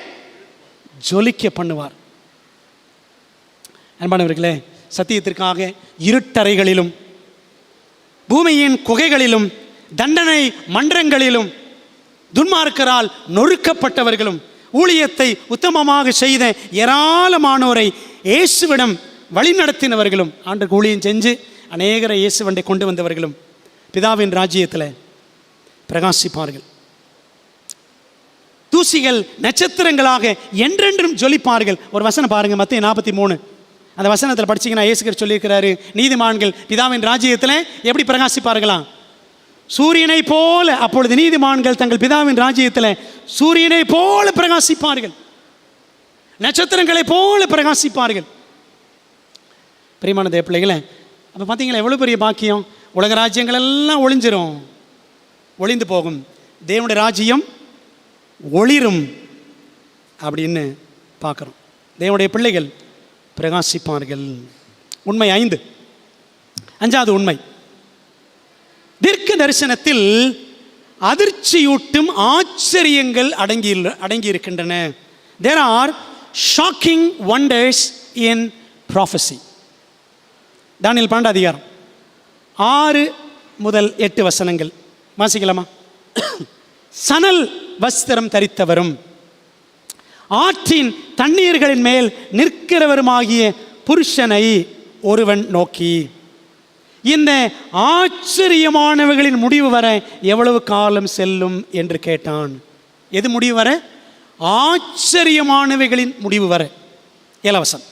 ஜொலிக்க பண்ணுவார். அன்பானவர்களே, சத்தியத்திற்காக இருட்டறைகளிலும் பூமியின் குகைகளிலும் தண்டனை மன்றங்களிலும் துன்மார்க்கரால் நொறுக்கப்பட்டவர்களும் ஊழியத்தை உத்தமமாக செய்த ஏராளமானோரை இயேசுவிடம் வழிநடத்தினவர்களும், ஆண்டுக்கு ஊழியம் செஞ்சு அநேகரை இயேசுவண்டை கொண்டு வந்தவர்களும் பிதாவின் ராஜ்யத்தில் பிரகாசிப்பார்கள். தூசிகள் நட்சத்திரங்களாக என்றென்றும் ஜொலிப்பார்கள். ஒரு வசனம் பாருங்க, மத்தேயு 43 அந்த வசனத்தில் படிச்சிங்கன்னா இயேசு கிறிஸ்து சொல்லியிருக்கிறாரு, நீதிமான்கள் பிதாவின் ராஜ்யத்தில் எப்படி பிரகாசிப்பார்களாம், சூரியனை போல. அப்பொழுது நீதிமான்கள் தங்கள் பிதாவின் ராஜ்யத்தில் சூரியனை போல பிரகாசிப்பார்கள், நட்சத்திரங்களை போல பிரகாசிப்பார்கள். பிரியமான தேவ பிள்ளைகளே, அப்போ பார்த்தீங்களா எவ்வளோ பெரிய பாக்கியம். உலக ராஜ்யங்கள் எல்லாம் ஒளிஞ்சிரும், ஒளிந்து போகும், தேவனுடைய ராஜ்யம் ஒளிரும் அப்படின்னு பார்க்குறோம். தேவனுடைய பிள்ளைகள் பிரகாசிப்பார்கள். உண்மை 5, 5வது உண்மை, தீர்க்க தரிசனத்தில் அதிர்ச்சியூட்டும் ஆச்சரியங்கள் அடங்கியிருக்கின்றன. There are shocking wonders in prophecy. தானியேல் 12 அதிகாரம் 6 முதல் 8 வசனங்கள் வாசிக்கலாமா? சணல் வஸ்திரம் தரித்தவரும் ஆற்றின் தண்ணீர்களின் மேல் நிற்கிறவருமாகிய புருஷனை ஒருவன் நோக்கி, இந்த ஆச்சரியமானவைகளின் முடிவு வர எவ்வளவு காலம் செல்லும் என்று கேட்டான். எது முடிவு வர? ஆச்சரியமானவைகளின் முடிவு வர. 7 வசனம்.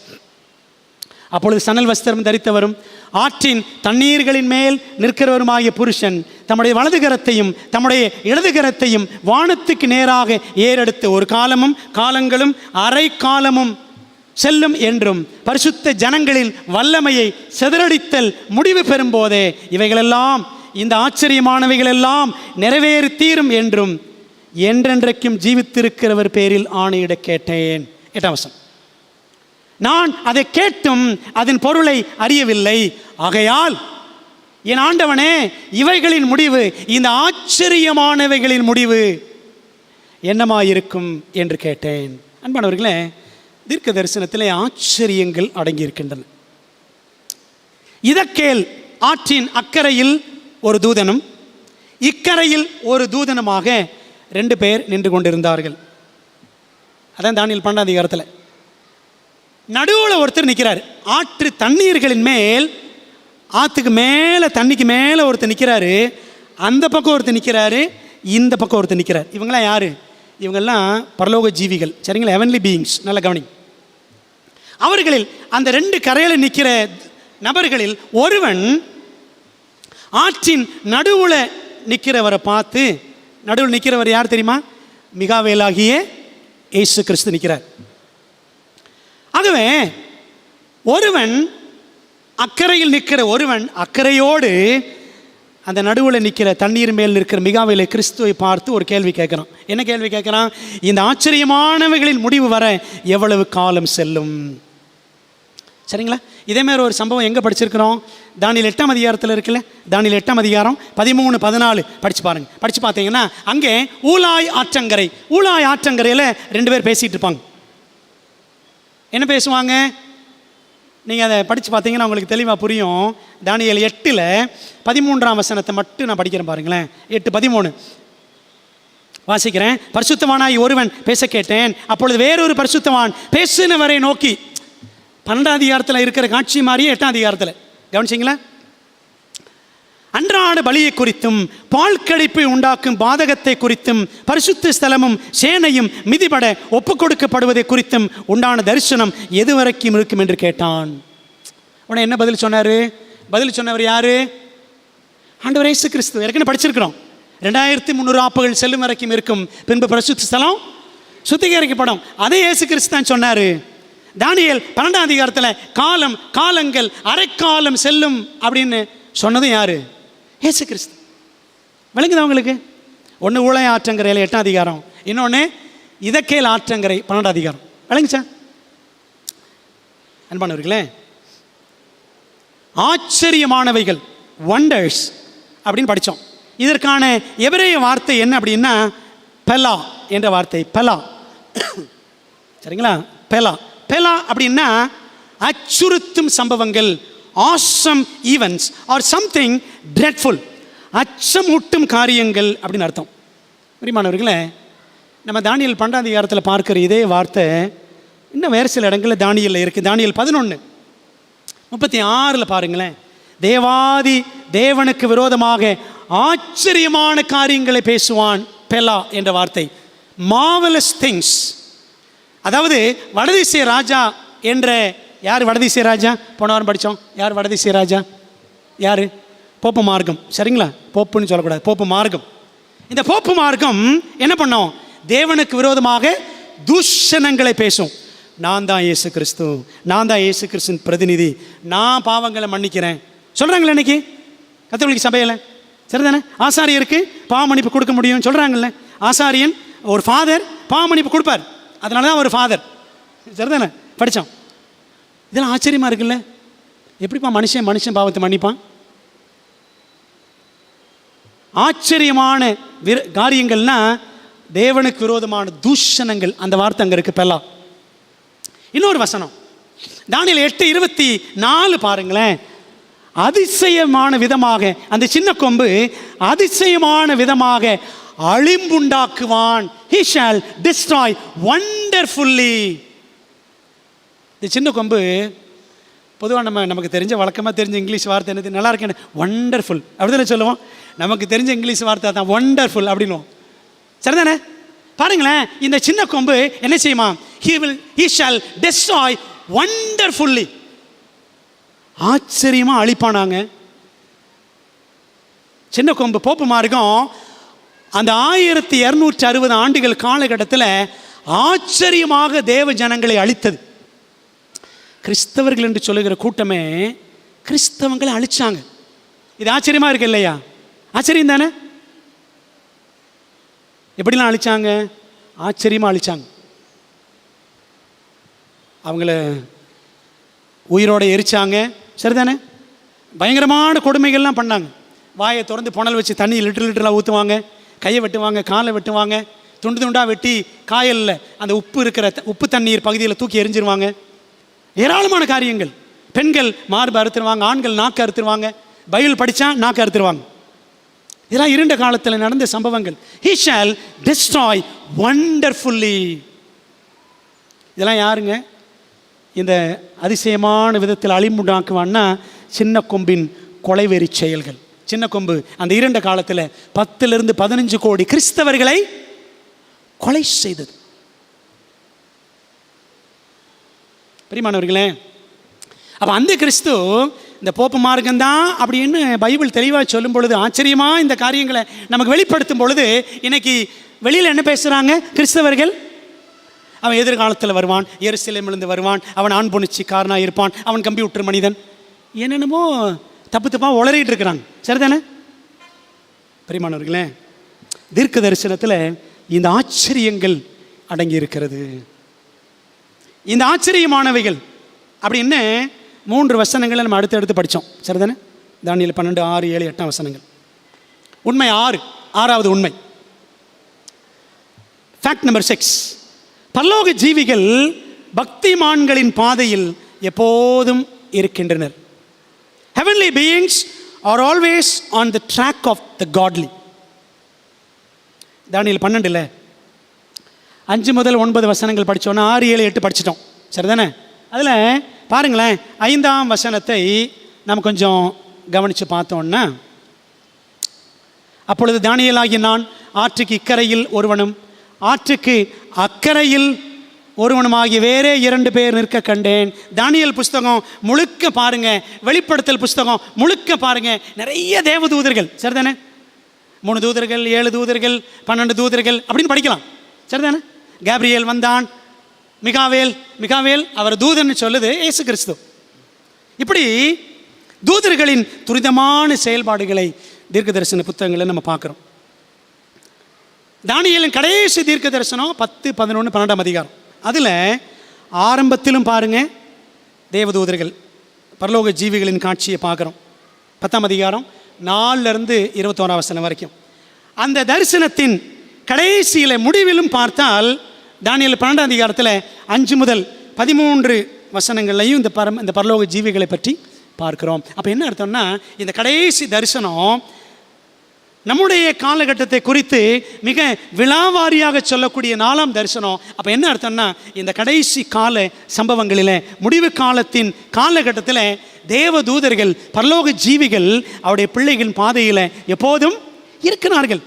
அப்பொழுது சணல் வஸ்திரம் தரித்தவரும் ஆற்றின் தண்ணீர்களின் மேல் நிற்கிறவருமாகிய புருஷன் தம்முடைய வலது கரத்தையும் தம்முடைய இடது கரத்தையும் வானத்துக்கு நேராக ஏறெடுத்து, ஒரு காலமும் காலங்களும் அரை காலமும் செல்லும் என்றும் பரிசுத்த ஜனங்களின் வல்லமையை சிதறடித்தல் முடிவு பெறும் போதே இவைகளெல்லாம், இந்த ஆச்சரியமானவைகளெல்லாம் நிறைவேறி தீரும் என்றும் என்றென்றைக்கும் ஜீவித்திருக்கிறவர் பேரில் ஆணையிட கேட்டேன். 8 வசனம். நான் அதை கேட்டும் அதன் பொருளை அறியவில்லை. ஆகையால் என் ஆண்டவனே, இவைகளின் முடிவு, இந்த ஆச்சரியமானவைகளின் முடிவு என்னமாயிருக்கும் என்று கேட்டேன். அன்பானவர்களே, தீர்க்க தரிசனத்திலே ஆச்சரியங்கள் அடங்கியிருக்கின்றன. இதற்கேல் ஆற்றின் அக்கறையில் ஒரு தூதனும் இக்கரையில் ஒரு தூதனுமாக 2 பேர் நின்று கொண்டிருந்தார்கள். அதான் தானியேல் 12 அதிகாரத்தில் நடுவில் ஒருத்தர் நிற்கிறார். ஆற்று தண்ணீர்களின் மேல், ஆற்றுக்கு மேலே, தண்ணிக்கு மேலே ஒருத்தர் நிற்கிறாரு. அந்த பக்கம் ஒருத்தர் நிற்கிறாரு, இந்த பக்கம் ஒருத்தர் நிற்கிறார். இவங்களாம் யார்? இவங்கெல்லாம் பரலோக ஜீவிகள், சரிங்களா? Heavenly beings. நல்ல கவனி. அவர்களில் அந்த 2 கரையில் நிற்கிற நபர்களில் ஒருவன் ஆற்றின் நடுவில் நிற்கிறவரை பார்த்து, நடுவில் நிற்கிறவர் யார் தெரியுமா? மிகாவேலாகிய இயேசு கிறிஸ்து நிற்கிறார். ஆகவே ஒருவன் அக்கறையில் நிற்கிற ஒருவன் அக்கறையோடு அந்த நடுவில் நிற்கிற தண்ணீர் மேல் நிற்கிற மிகாவேலை கிறிஸ்துவை பார்த்து ஒரு கேள்வி கேட்குறான். என்ன கேள்வி கேட்குறான்? இந்த ஆச்சரியமானவைகளின் முடிவு வர எவ்வளவு காலம் செல்லும்? சரிங்களா? இதேமாதிரி ஒரு சம்பவம் எங்கே படிச்சிருக்கிறோம்? தானியேல் 8ஆம் அதிகாரத்தில் இருக்குல்ல, தானியேல் 8ஆம் அதிகாரம் 13, 14 படித்து பாருங்கள். படித்து பார்த்தீங்கன்னா அங்கே ஊலாய் ஆற்றங்கரை, ஊலாய் ஆற்றங்கரையில் 2 பேர் பேசிகிட்டு இருப்பாங்க. என்ன பேசுவாங்க? நீங்கள் அதை படித்து பார்த்தீங்கன்னா உங்களுக்கு தெளிவாக புரியும். தானியேல் 8ல் 13ஆம் வசனத்தை மட்டும் நான் படிக்கிறேன் பாருங்களேன். 8:13 வாசிக்கிறேன். பரிசுத்தவானாய் ஒருவன் பேச கேட்டேன், அப்பொழுது வேறொரு பரிசுத்தவான் பேசினவரை நோக்கி, 12ஆம் அதிகாரத்தில் இருக்கிற காட்சி மாதிரியே 8ஆம் அதிகாரத்தில் கவனிச்சிங்களா? அன்றாட பலியை குறித்தும் பால்கடிப்பை உண்டாக்கும் பாதகத்தை குறித்தும் பரிசுத்த ஸ்தலமும் சேனையும் மிதிபட ஒப்புக் கொடுக்கப்படுவதை குறித்தும் உண்டான தரிசனம் எதுவரைக்கும் இருக்கும் என்று கேட்டான். உடனே என்ன பதில் சொன்னார்? பதில் சொன்னவர் யாரு? ஆண்டவர் இயேசு கிறிஸ்து. ஏற்கனவே படிச்சிருக்கிறோம். 2300 ஆப்புகள் செல்லும் வரைக்கும் இருக்கும், பின்பு பரிசுத்த ஸ்தலம் சுத்திகரிக்கப்படும். அதே இயேசு கிறிஸ்து தான் சொன்னார். தானியேல் 12ஆம் அதிகாரத்தில் காலம், காலங்கள், அரைக்காலம் செல்லும் அப்படின்னு சொன்னதும் யாரு? இயேசு கிறிஸ்து. விளங்குதா உங்களுக்கு? ஒன்று ஊழை ஆற்றங்கரையில் 8ஆம் அதிகாரம், இன்னொன்று இதக்கேல் ஆற்றங்கரை 12ஆம் அதிகாரம். விளங்குச்சா? அன்பானவர்களே, ஆச்சரியமானவைகள், வண்டர்ஸ் அப்படின்னு படித்தோம். இதற்கான எபிரேய வார்த்தை என்ன அப்படின்னா பெலா என்ற வார்த்தை. பெலா, சரிங்களா? பெலா, பெலா அப்படின்னா அச்சுறுத்தும் சம்பவங்கள், awesome events or something dreadful, அச்சமூட்டும் காரியங்கள் அப்படின்னு அர்த்தம். பிரியமானவர்களே, நம்ம தானியேல் 12ஆம் அதிகாரத்தில் பார்க்குற இதே வார்த்தை இன்னும் வேறு சில இடங்களில் தானியேலில் இருக்குது. தானியேல் 11:36 பாருங்களேன். தேவாதி தேவனுக்கு விரோதமாக ஆச்சரியமான காரியங்களை பேசுவான். பெலா என்ற வார்த்தை, மார்வலஸ் திங்ஸ். அதாவது வடதிசை ராஜா என்ற, யார் வடதிசை ராஜா? போன வாரம் படித்தோம். யார் வடதிசை ராஜா? யார்? போப்பு மார்க்கம். சரிங்களா? போப்புன்னு சொல்லக்கூடாது, போப்பு மார்க்கம். இந்த போப்பு மார்க்கம் என்ன பண்ணோம்? தேவனுக்கு விரோதமாக தூஷணங்களை பேசும். நான் தான் இயேசு கிறிஸ்து, நான் தான் இயேசு கிறிஸ்துவின் பிரதிநிதி, நான் பாவங்களை மன்னிக்கிறேன் சொல்கிறாங்களே இன்னைக்கு கத்தோலிக்க சபையில். சரிதானே? ஆசாரியருக்கு பாவ மன்னிப்பு கொடுக்க முடியும்னு சொல்கிறாங்கல்ல. ஆசாரியன் ஒரு ஃபாதர் பாவ மன்னிப்பு கொடுப்பார், அதனால தான் ஒரு ஃபாதர். சரிதானே? படித்தோம். இதெல்லாம் ஆச்சரியமாக இருக்குல்ல. எப்படிப்பா மனுஷன் பாவத்தை மன்னிப்பான்? ஆச்சரியமான காரியங்கள்னா தேவனுக்கு விரோதமான தூஷணங்கள், அந்த வார்த்தை அங்கே இருக்குது, பெலா. இன்னொரு வசனம் தானியேல் 8:24 பாருங்களேன். அதிசயமான விதமாக அந்த சின்ன கொம்பு அதிசயமான விதமாக அழிம்புண்டாக்குவான். He shall destroy wonderfully. இந்த சின்ன கொம்பு பொதுவாக நமக்கு தெரிஞ்ச வழக்கமாக தெரிஞ்ச இங்கிலீஷ் வார்த்தை என்னது? நல்லா இருக்கேன், ஒண்டர்ஃபுல் அப்படிதான் சொல்லுவோம். நமக்கு தெரிஞ்ச இங்கிலீஷ் வார்த்தை தான் ஒண்டர்ஃபுல் அப்படின்னுவோம். சரிதானே? பாருங்களேன், இந்த சின்ன கொம்பு என்ன செய்யுமா? He shall destroy wonderfully. ஆச்சரியமாக அழிப்பானாங்க. சின்ன கொம்பு போப்பு மார்க்கம் அந்த 1260 ஆண்டுகள் காலகட்டத்தில் ஆச்சரியமாக தேவ ஜனங்களை அழித்தது. கிறிஸ்தவர்கள் என்று சொல்லுகிற கூட்டமே கிறிஸ்தவங்களை அழிச்சாங்க. இது ஆச்சரியமாக இருக்கு இல்லையா? ஆச்சரியம் தானே? எப்படிலாம் அழிச்சாங்க? ஆச்சரியமாக அழிச்சாங்க. அவங்கள உயிரோடு எரிச்சாங்க. சரிதானே? பயங்கரமான கொடுமைகள்லாம் பண்ணாங்க. வாயை திறந்து புனல் வச்சு தண்ணி லிட்டரெலாம் ஊற்றுவாங்க, கையை வெட்டுவாங்க, காலை வெட்டுவாங்க, துண்டு துண்டாக வெட்டி காயலில் அந்த உப்பு தண்ணீர் பகுதியில் தூக்கி எரிஞ்சிருவாங்க. ஏராளமான காரியங்கள். பெண்கள் மார்பு அறுத்துருவாங்க, ஆண்கள் நாக்கு அறுத்துருவாங்க, பைபிள் படித்தா நாக்கு அறுத்துருவாங்க. இதெல்லாம் இருண்ட காலத்தில் நடந்த சம்பவங்கள். He shall destroy wonderfully. இதெல்லாம் யாருங்க? இந்த அதிசயமான விதத்தில் அழிமுண்டாக்குவான்னா சின்ன கொம்பின் கொலைவெறி செயல்கள். சின்ன கொம்பு அந்த இருண்ட காலத்தில் 10 to 15 கோடி கிறிஸ்தவர்களை கொலை செய்தது. பிரியமானவர்களே, அப்போ அந்த கிறிஸ்து இந்த போப்பு மார்க்கம்தான் அப்படின்னு பைபிள் தெளிவாக சொல்லும் பொழுது, ஆச்சரியமாக இந்த காரியங்களை நமக்கு வெளிப்படுத்தும் பொழுது, இன்னைக்கு வெளியில் என்ன பேசுகிறாங்க கிறிஸ்தவர்கள்? அவன் எதிர்காலத்தில் வருவான், எருசலேமிலிருந்து வருவான், அவன் ஆண் பொண்ணுச்சிக்காரனாக இருப்பான், அவன் கம்ப்யூட்டர் மனிதன், என்னென்னமோ தப்பு தப்பாக உளறிட்டு இருக்கிறாங்க. சரிதானே பிரியமானவர்களே? தீர்க்க தரிசனத்தில் இந்த ஆச்சரியங்கள் அடங்கி இருக்கிறது. இந்த ஆச்சரியமானவைகள் அப்படின்னு 3 வசனங்களை நம்ம அடுத்தடுத்து படித்தோம். சரிதானே? தானியேல் 12, 6, 7, 8 வசனங்கள். உண்மை 6வது உண்மை. Fact number 6. பரலோக ஜீவிகள் பக்திமான்களின் பாதையில் எப்போதும் இருக்கின்றனர். Heavenly beings are always on the track of the godly. தானியேல் 12 5 முதல் 9 வசனங்கள் படித்தோன்னா 6, 7, 8 படிச்சிட்டோம். சரிதானே? அதில் பாருங்களேன், 5ஆம் வசனத்தை நம்ம கொஞ்சம் கவனித்து பார்த்தோன்னா, அப்பொழுது தானியேலாகிய நான் ஆற்றுக்கு இக்கரையில் ஒருவனும் ஆற்றுக்கு அக்கரையில் ஒருவனுமாகிய வேறே 2 பேர் நிற்க கண்டேன். தானியேல் புஸ்தகம் முழுக்க பாருங்க, வெளிப்படுத்தல் புஸ்தகம் முழுக்க பாருங்க, நிறைய தேவதூதர்கள். சரிதானே? 3 தூதர்கள், 7 தூதர்கள், 12 தூதர்கள் அப்படின்னு படிக்கலாம். சரிதானே? கேப்ரியேல் வந்தான், மிகாவேல் அவர் தூதன்னு சொல்லுது இயேசு கிறிஸ்து. இப்படி தூதர்களின் துரிதமான செயல்பாடுகளை தீர்க்க தரிசன புத்தகங்களை நம்ம பார்க்குறோம். தானியேலின் கடைசி தீர்க்க தரிசனம் 10, 11, 12 அதிகாரம். அதில் ஆரம்பத்திலும் பாருங்க தேவதூதர்கள் பரலோக ஜீவிகளின் காட்சியை பார்க்குறோம். 10ஆம் அதிகாரம் 4லிருந்து 21ஆம் வசனம் வரைக்கும். அந்த தரிசனத்தின் கடைசியில் முடிவிலும் பார்த்தால் தானியேல் 12ஆம் அதிகாரத்தில் 5 முதல் 13 வசனங்கள்லையும் இந்த பரலோக ஜீவிகளை பற்றி பார்க்கிறோம். அப்போ என்ன அர்த்தம்னா, இந்த கடைசி தரிசனம் நம்முடைய காலகட்டத்தை குறித்து மிக விழாவாரியாக சொல்லக்கூடிய 4ஆம் தரிசனம். அப்போ என்ன அர்த்தம்னா, இந்த கடைசி கால சம்பவங்களில், முடிவு காலத்தின் காலகட்டத்தில் தேவ தூதர்கள் பரலோக ஜீவிகள் அவருடைய பிள்ளைகளின் பாதையில் எப்போதும் இருக்கிறார்கள்.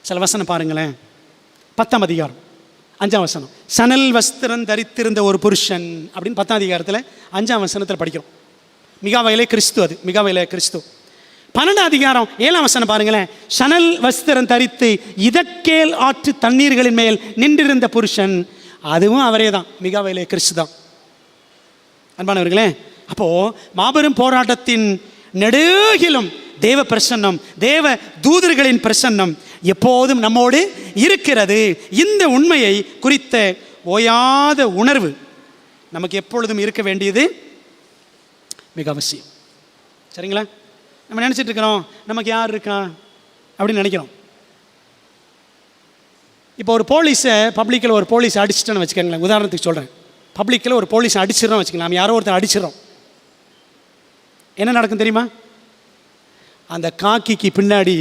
சில வசனம் பாருங்களேன். 10ஆம் அதிகாரம் 5ஆம் வசனம், சணல் வஸ்திரம் தரித்திருந்த ஒரு புருஷன் அப்படின்னு 10ஆம் அதிகாரத்தில் 5ஆம் வசனத்தில் படிக்கிறோம். மிகாவேலே கிறிஸ்து. அது மிகாவேலே கிறிஸ்து. 12ஆம் அதிகாரம் 7ஆம் வசனம் பாருங்களேன். சணல் வஸ்திரம் தரித்து இதற்கேல் ஆற்று தண்ணீர்களின் மேல் நின்றிருந்த புருஷன், அதுவும் அவரே தான், மிகாவேலே கிறிஸ்து தான். அன்பானவர்களே, அப்போது மாபெரும் போராட்டத்தின் நெடுகிலும் தேவ பிரசன்னம், தேவ தூதர்களின் பிரசன்னம் எப்போதும் நம்மோடு இருக்கிறது. இந்த உண்மையை குறித்த ஓயாத உணர்வு நமக்கு எப்பொழுதும் இருக்க வேண்டியது மிக அவசியம். சரிங்களா? நம்ம நினச்சிட்டு இருக்கிறோம் நமக்கு யார் இருக்கா அப்படின்னு நினைக்கிறோம். இப்போ ஒரு போலீஸை பப்ளிக்கில் ஒரு போலீஸ் அடிச்சிட்டேன்னு வச்சுக்கோங்களேன். உதாரணத்துக்கு சொல்கிறேன், பப்ளிக்கில் ஒரு போலீஸ் அடிச்சிடறோம் வச்சுக்கலாம். நம்ம யாரோ ஒருத்தர் அடிச்சிடறோம், என்ன நடக்கும் தெரியுமா? அந்த காக்கிக்கு பின்னாடி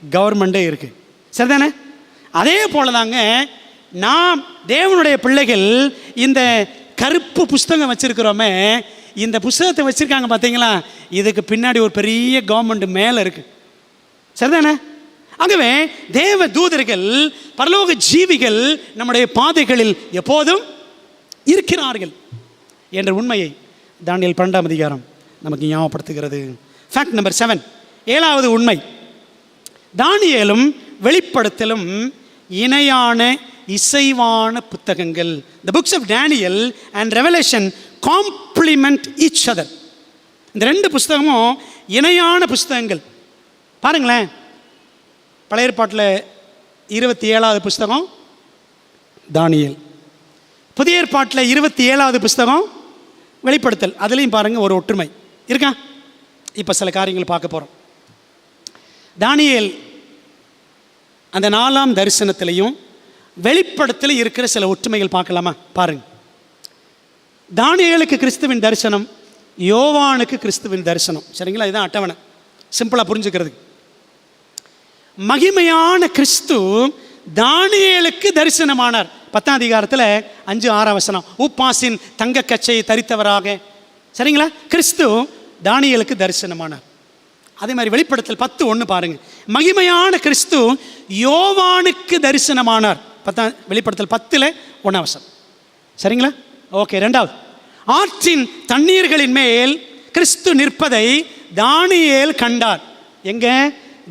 கவர்மெண்ட்டே இருக்குது. சரிதானே? அதே போல தாங்க நாம் தேவனுடைய பிள்ளைகள் இந்த கருப்பு புஸ்தகம் வச்சுருக்கிறோமே, இந்த புஸ்தகத்தை வச்சுருக்காங்க பார்த்தீங்களா, இதுக்கு பின்னாடி ஒரு பெரிய கவர்மெண்ட் மேலே இருக்குது. சரிதானே? ஆகவே தேவ தூதர்கள் பரலோக ஜீவிகள் நம்முடைய பாதைகளில் எப்போதும் இருக்கிறார்கள் என்ற உண்மையை தானியேல் 12ஆம் அதிகாரம் நமக்கு ஞாபகப்படுத்துகிறது. ஃபேக்ட் நம்பர் 7, 7வது உண்மை. தானியேலும் வெளிப்படுத்தலும் இணையான இசைவான புத்தகங்கள். The books of Daniel and Revelation complement each other. இந்த 2 புஸ்தகமும் இணையான புஸ்தகங்கள். பாருங்களேன், பழைய ஏற்பாட்டில் 27வது புஸ்தகம் தானியேல், புதிய ஏற்பாட்டில் 27வது புஸ்தகம் வெளிப்படுத்தல். அதுலேயும் பாருங்கள் ஒரு ஒற்றுமை இருக்கா? இப்போ சில காரியங்கள் பார்க்க போகிறோம். தானியேல் அந்த 4ஆம் தரிசனத்திலையும் வெளிப்படுத்தல இருக்கிற சில ஒற்றுமைகள் பார்க்கலாமா? பாருங்க. தானியேலுக்கு கிறிஸ்துவின் தரிசனம், யோவானுக்கு கிறிஸ்துவின் தரிசனம். சரிங்களா? இதுதான் அட்டவணை, சிம்பிளாக புரிஞ்சுக்கிறது. மகிமையான கிறிஸ்து தானியேலுக்கு தரிசனமானார். 10ஆம் அதிகாரத்தில் 5, 6 வசனம், உப்பாசின் தங்க கச்சையை தரித்தவராக. சரிங்களா? கிறிஸ்து தானியேலுக்கு தரிசனமானார். அதே மாதிரி வெளிப்படுத்தல் 10:1 பாருங்க, மகிமையான கிறிஸ்து யோவானுக்கு தரிசனமானார். வெளிப்படுத்தல் 10:1 வசனம். சரிங்களா? ஓகே. ரெண்டாவது, ஆற்றின் தண்ணீர்களின் மேல் கிறிஸ்து நிற்பதை தானியேல் கண்டார். எங்க?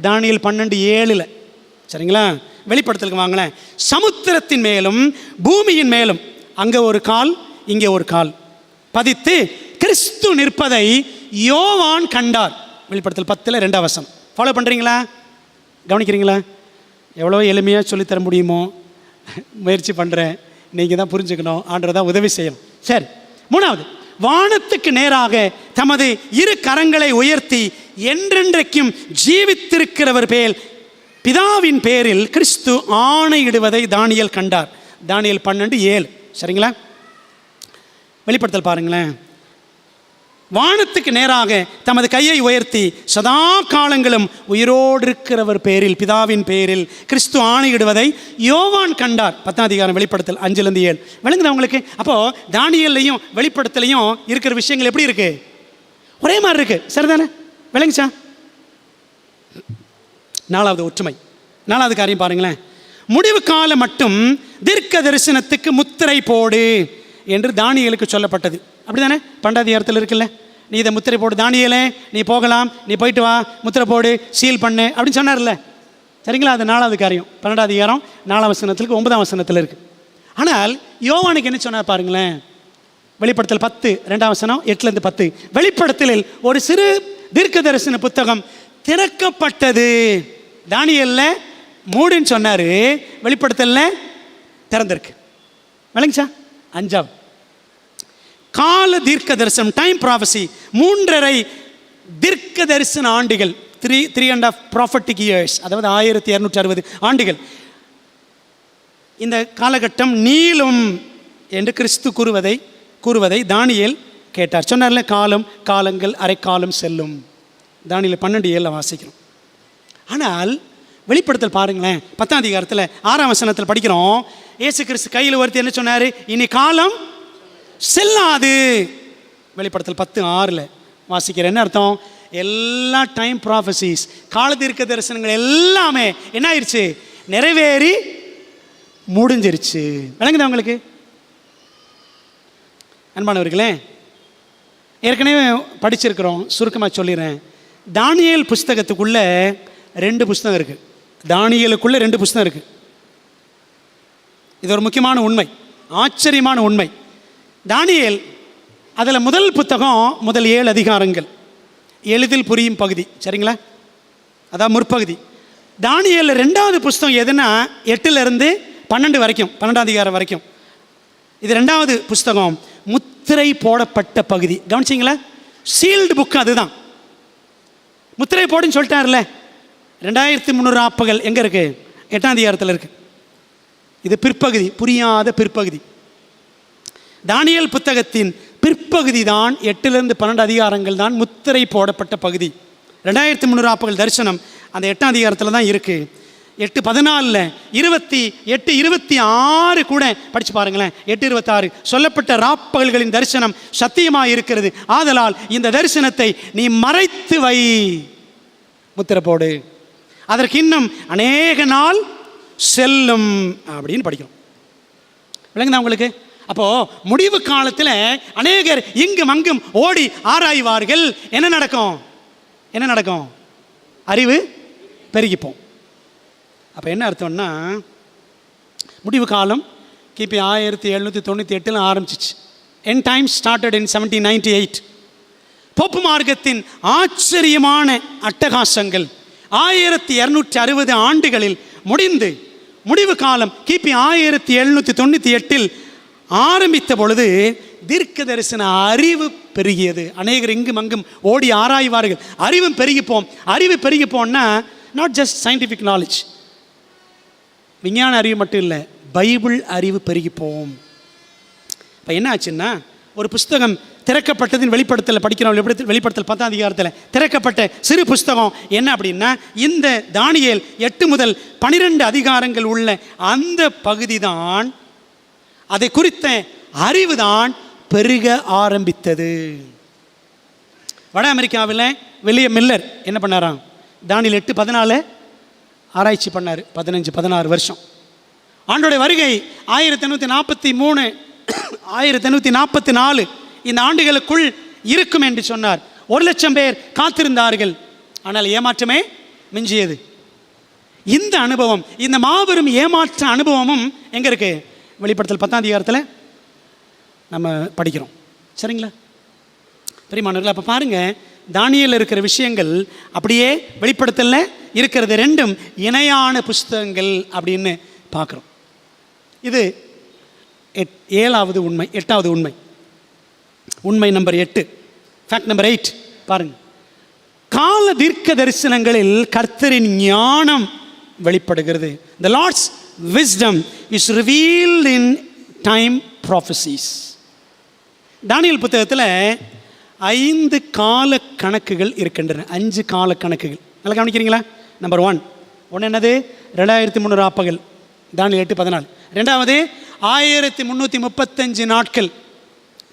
தானியேல் 12:7. சரிங்களா? வெளிப்படுத்தலுக்கு வாங்களேன். சமுத்திரத்தின் மேலும் பூமியின் மேலும் அங்கே ஒரு கால் இங்கே ஒரு கால் பதித்து கிறிஸ்து நிற்பதை யோவான் கண்டார். வெளிப்படுத்தல் 10:2. ஃபாலோ பண்ணுறீங்களா? கவனிக்கிறீங்களா? எவ்வளோ எளிமையாக சொல்லித்தர முடியுமோ முயற்சி பண்ணுறேன். நீங்கள் தான் புரிஞ்சுக்கணும், ஆண்டவர் தான் உதவி செய்யணும். சரி. மூணாவது, வானத்துக்கு நேராக தமது இரு கரங்களை உயர்த்தி என்றென்றைக்கும் ஜீவித்திருக்கிறவர் பேர் பிதாவின் பேரில் கிறிஸ்து ஆணையிடுவதை தானியேல் கண்டார். தானியேல் 12:7. சரிங்களா? வெளிப்படுத்தல் பாருங்களேன். வானத்துக்கு நேராக தமது கையை உயர்த்தி சதா காலங்களும் உயிரோடு இருக்கிறவர் பேரில் பிதாவின் பேரில் கிறிஸ்து ஆணையிடுவதை யோவான் கண்டார். 10 வெளிப்படுத்தல் 5-7. விளங்குதா உங்களுக்கு? அப்போது தானியேல்லையும் வெளிப்படுத்தலையும் இருக்கிற விஷயங்கள் எப்படி இருக்கு? ஒரே மாதிரி இருக்கு. சரிதானே? விளங்குச்சா? நாலாவது, ஒற்றுமை. நாலாவது காரியம் பாருங்களேன். முடிவு காலம் மட்டும் தீர்க்க தரிசனத்துக்கு முத்திரை போடு என்று தானியேலுக்கு சொல்லப்பட்டது. அப்படிதானே? 12 இருக்குல்ல, நீ இதை முத்திரை போடு தானியேலே, நீ போகலாம், நீ போயிட்டு வா, முத்திரை போடு, சீல் பண்ணு அப்படின்னு சொன்னார்ல. சரிங்களா? அது 4வது காரியம். 12 4 9 இருக்கு. ஆனால் யோவானுக்கு என்ன சொன்னார் பாருங்களேன். வெளிப்படுத்தல் 10 8-10. வெளிப்படுத்தலில் ஒரு சிறு தீர்க்க தரிசன புத்தகம் திறக்கப்பட்டது. தானியேல்ல மூடுன்னு சொன்னாரு, வெளிப்படுத்தல்ல திறந்திருக்கு. விளங்குச்சா? 5வது, கால தீர்க்க தரிசனம், டைம் ப்ராஃபசி. 3.5 தீர்க்க தரிசன ஆண்டுகள், 3.5 ப்ராஃபட்டிக் இயர்ஸ், அதாவது 1260 ஆண்டுகள். இந்த காலகட்டம் நீளும் என்று கிறிஸ்து கூறுவதை தானியேல் கேட்டார். சொன்னார்ல, காலம் காலங்கள் அரைக்காலம் செல்லும். தானியேல் 12:7 வாசிக்கிறோம். ஆனால் வெளிப்படுத்தல் பாருங்களேன். 10 6 படிக்கிறோம். இயேசு கிறிஸ்து கையில் ஒருத்தி என்ன சொன்னார்? இனி காலம் செல்லாது. வெளிப்படுத்தல் 10:6 வாசிக்கிற. என்ன அர்த்தம்? எல்லா டைம் ப்ராஃபசிஸ், கால தீர்க்க தரிசனங்கள் எல்லாமே என்ன ஆயிடுச்சு? நிறைவேறி முடிஞ்சிருச்சு. விளங்குதா உங்களுக்கு? அன்பானவர்களே, ஏற்கனவே படிச்சிருக்கிறோம், சுருக்கமாக சொல்லிடுறேன். தானியேல் புஸ்தகத்துக்குள்ள 2 புஸ்தகம் இருக்கு. தானியேலுக்குள்ள 2 புஸ்தகம் இருக்கு. இது ஒரு முக்கியமான உண்மை, ஆச்சரியமான உண்மை. தானியேல் அதில் முதல் புத்தகம், முதல் 7 அதிகாரங்கள், எளிதில் புரியும் பகுதி. சரிங்களா? அதான் முற்பகுதி. தானியேல் 2வது புஸ்தகம் எதுனா 8-12 வரைக்கும், 12 வரைக்கும். இது 2வது புஸ்தகம், முத்திரை போடப்பட்ட பகுதி. கவனிச்சிங்களா? சீல்டு புக் அதுதான். முத்திரை போடுன்னு சொல்லிட்டார்ல. 2300 ஆப்புகள் எங்கே இருக்கு? 8 இருக்கு. இது பிற்பகுதி, புரியாத பிற்பகுதி. தானியேல் புத்தகத்தின் பிற்பகுதி தான் 8-12 அதிகாரங்கள் தான் முத்திரை போடப்பட்ட பகுதி. 2300 ஆப்புகள் தரிசனம் அந்த 8 தான் இருக்கு. 8:14 28-26 கூட படிச்சு பாருங்களேன். 8:26 சொல்லப்பட்ட ராப்பகல்களின் தரிசனம் சத்தியமாக இருக்கிறது. ஆதலால் இந்த தரிசனத்தை நீ மறைத்து வை, முத்திரை போடு, அதற்கு இன்னும் அநேக நாள் செல்லும் அப்படின்னு படிக்கிறோம். விளங்குதா உங்களுக்கு? அப்போ முடிவு காலத்தில் அநேகர் இங்கும் அங்கும் ஓடி ஆராய்வார்கள். என்ன நடக்கும்? அறிவு பெருகிப்போம். அப்போ என்ன அர்த்தம்னா, முடிவு காலம் கிபி 1798 ஆரம்பிச்சிச்சு. என் டைம் ஸ்டார்டட் இன் 1798. போப்பு மார்க்கத்தின் ஆச்சரியமான அட்டகாசங்கள் 1260 ஆண்டுகளில் முடிந்து முடிவு காலம் கிபி 1798 ஆரம்பித்த பொழுது தீர்க்க தரிசன அறிவு பெருகியது. அநேகர் இங்கும் அங்கும் ஓடி ஆராய்வார்கள். அறிவும் பெருகிப்போம். அறிவு பெருகிப்போம்னா நாட் ஜஸ்ட் சயின்டிஃபிக் நாலேஜ், விஞ்ஞான அறிவு மட்டும் இல்லை, பைபிள் அறிவு பெருகிப்போம். இப்போ என்ன ஆச்சுன்னா, ஒரு புஸ்தகம் திறக்கப்பட்டதின் வெளிப்படுத்தல் படிக்கிறோம். வெளிப்படுத்தல் 10 திறக்கப்பட்ட சிறு புஸ்தகம் என்ன அப்படின்னா, இந்த தானியேல் 8-12 அதிகாரங்கள் உள்ள அந்த பகுதி தான், அதை குறித்த அறிவு தான் பெருக ஆரம்பித்தது. வட அமெரிக்காவில் வில்லியம் மில்லர் என்ன பண்ணாராம்? தானியேல் 8-14 ஆராய்ச்சி பண்ணார். 15-16 வருஷம். ஆண்டோடைய வருகை 1843 1844 இந்த ஆண்டுகளுக்குள் இருக்கும் என்று சொன்னார். 1,00,000 பேர் காத்திருந்தார்கள். ஆனால் ஏமாற்றமே மிஞ்சியது. இந்த அனுபவம், இந்த மாபெரும் ஏமாற்ற அனுபவமும் எங்கே இருக்கு? வெளிப்படுத்தல் 10ஆம் அதிகாரத்தில் நம்ம படிக்கிறோம். சரிங்களா பிரியமானவர்களே? அப்போ பாருங்க, தானியேலில் இருக்கிற விஷயங்கள் அப்படியே வெளிப்படுத்தல இருக்கிறது. ரெண்டும் இணையான புஸ்தகங்கள் அப்படின்னு பார்க்குறோம். இது 7வது உண்மை. 8வது உண்மை, உண்மை நம்பர் 8, ஃபேக்ட் நம்பர் 8 பாருங்க. கால தீர்க்க தரிசனங்களில் கர்த்தரின் ஞானம் வெளிப்படுகிறது. The Lord's wisdom is revealed in time prophecies. தானியேல் புத்தகத்தில் 5 கால கணக்குகள் இருக்கின்றன. 5 கால கணக்குகள். நல்லா கவனிக்கிறீங்களா? நம்பர் 1 என்னது? 2300 ஆப்பகல், தானியேல் 8:14. 2வது 1335 நாட்கள்,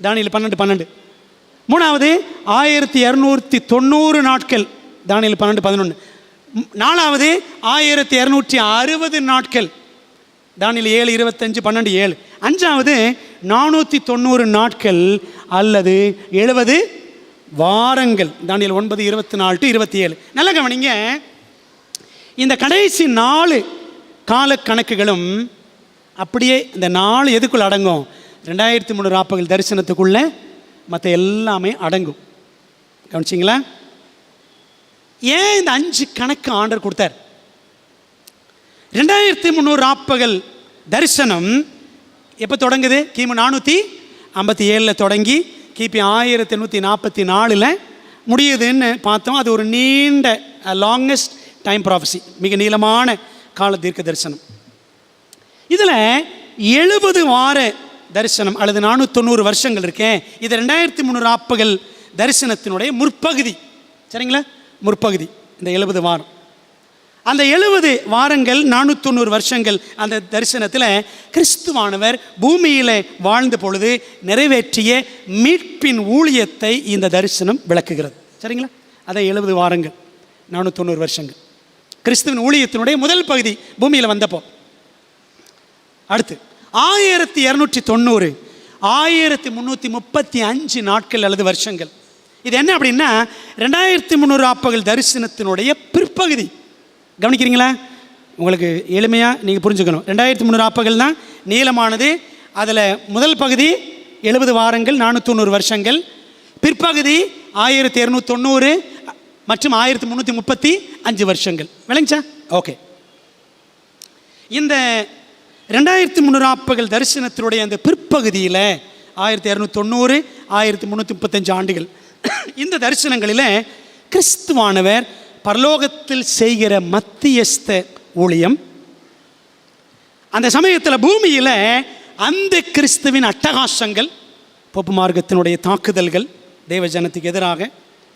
தானியேல் 12:12. 3வது 1290 நாட்கள், தானியேல் 12:11. 4வது 1260 நாட்கள், தானியேல் 7:25, 12:7. 5வது 490 நாட்கள் அல்லது 70 வாரங்கள், தானியேல் 9:24-27. நல்ல கவனிங்க, இந்த கடைசி 4 கால கணக்குகளும் அப்படியே இந்த 4 எதுக்குள்ள அடங்கும்? 2300 ஆப்பகல் தரிசனத்துக்குள்ள மற்ற எல்லாமே அடங்கும். கவனிச்சிங்களா? ஏன் இந்த 5 கணக்கு ஆண்டர் கொடுத்தார்? 2300 ஆப்பகல் தரிசனம் எப்போ தொடங்குது? கிமு 457 தொடங்கி கிபி 1844 முடியுதுன்னு பார்த்தோம். அது ஒரு நீண்ட லாங்கஸ்ட் டைம் ப்ராஃபஸி, மிக நீளமான கால தீர்க்க தரிசனம். இதில் 70 வார தரிசனம் அல்லது 490 வருஷங்கள் இருக்கேன். இது 2300 ஆப்பகல் தரிசனத்தினுடைய முற்பகுதி. சரிங்களா? முற்பகுதி இந்த 70 வாரம். அந்த 70 வாரங்கள் 490 வருஷங்கள் அந்த தரிசனத்தில் கிறிஸ்துவானவர் பூமியில் வாழ்ந்த பொழுது நிறைவேற்றிய மீட்பின் ஊழியத்தை இந்த தரிசனம் விளக்குகிறது. சரிங்களா? அதை 70 வாரங்கள் 490 வருஷங்கள் கிறிஸ்துவின் ஊழியத்தினுடைய முதல் பகுதி பூமியில் வந்தப்போ. அடுத்து 1290 1335 நாட்கள் அல்லது வருஷங்கள். இது என்ன அப்படின்னா 2300 ஆப்பகல் தரிசனத்தினுடைய பிற்பகுதி. கவனிக்கிறீங்களா? உங்களுக்கு எளிமையாக நீங்கள் புரிஞ்சுக்கணும். 2300 ஆப்பகல் தான் நீளமானது. அதில் முதல் பகுதி 70 வாரங்கள் 490 வருஷங்கள், பிற்பகுதி 1290 மற்றும் 1335 வருஷங்கள். விளங்குச்சா? ஓகே. இந்த 2300 ஆப்பகல் தரிசனத்தினுடைய அந்த பிற்பகுதியில் 1290 1335 ஆண்டுகள் இந்த தரிசனங்களில் கிறிஸ்துவானவர் பரலோகத்தில் செய்கிற மத்தியஸ்த ஊழியம், அந்த சமயத்தில் பூமியில் அந்த கிறிஸ்துவின் அட்டகாசங்கள், போப்பு மார்க்கத்தினுடைய தாக்குதல்கள் தேவ ஜனத்துக்கு எதிராக,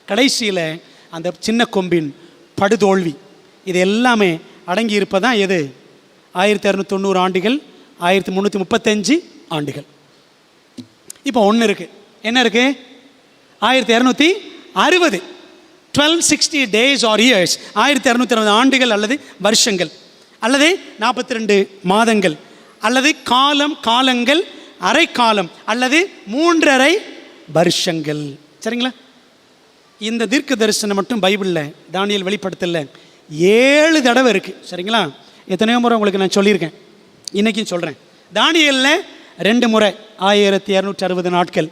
கடைசியில் அந்த சின்ன கொம்பின் படுதோல்வி, இது எல்லாமே அடங்கி இருப்பதான் எது? 1290 ஆண்டுகள் 1335 ஆண்டுகள். இப்போ ஒன்று இருக்குது. என்ன இருக்குது? 1260 1260 டேஸ் ஆர் இயர்ஸ், 1260 ஆண்டுகள் அல்லது வருஷங்கள் அல்லது 42 மாதங்கள் அல்லது காலங்கள், அரை காலம் அல்லது 3.5 வருஷங்கள். சரிங்களா? இந்த தீர்க்க தரிசனம் மட்டும் பைபிளில் தானியேல் வெளிப்படுத்தல 7 தடவை இருக்குது. சரிங்களா? எத்தனையோ முறை உங்களுக்கு நான் சொல்லியிருக்கேன், இன்றைக்கும் சொல்கிறேன். தானியேலில் 2 முறை 1260 நாட்கள்,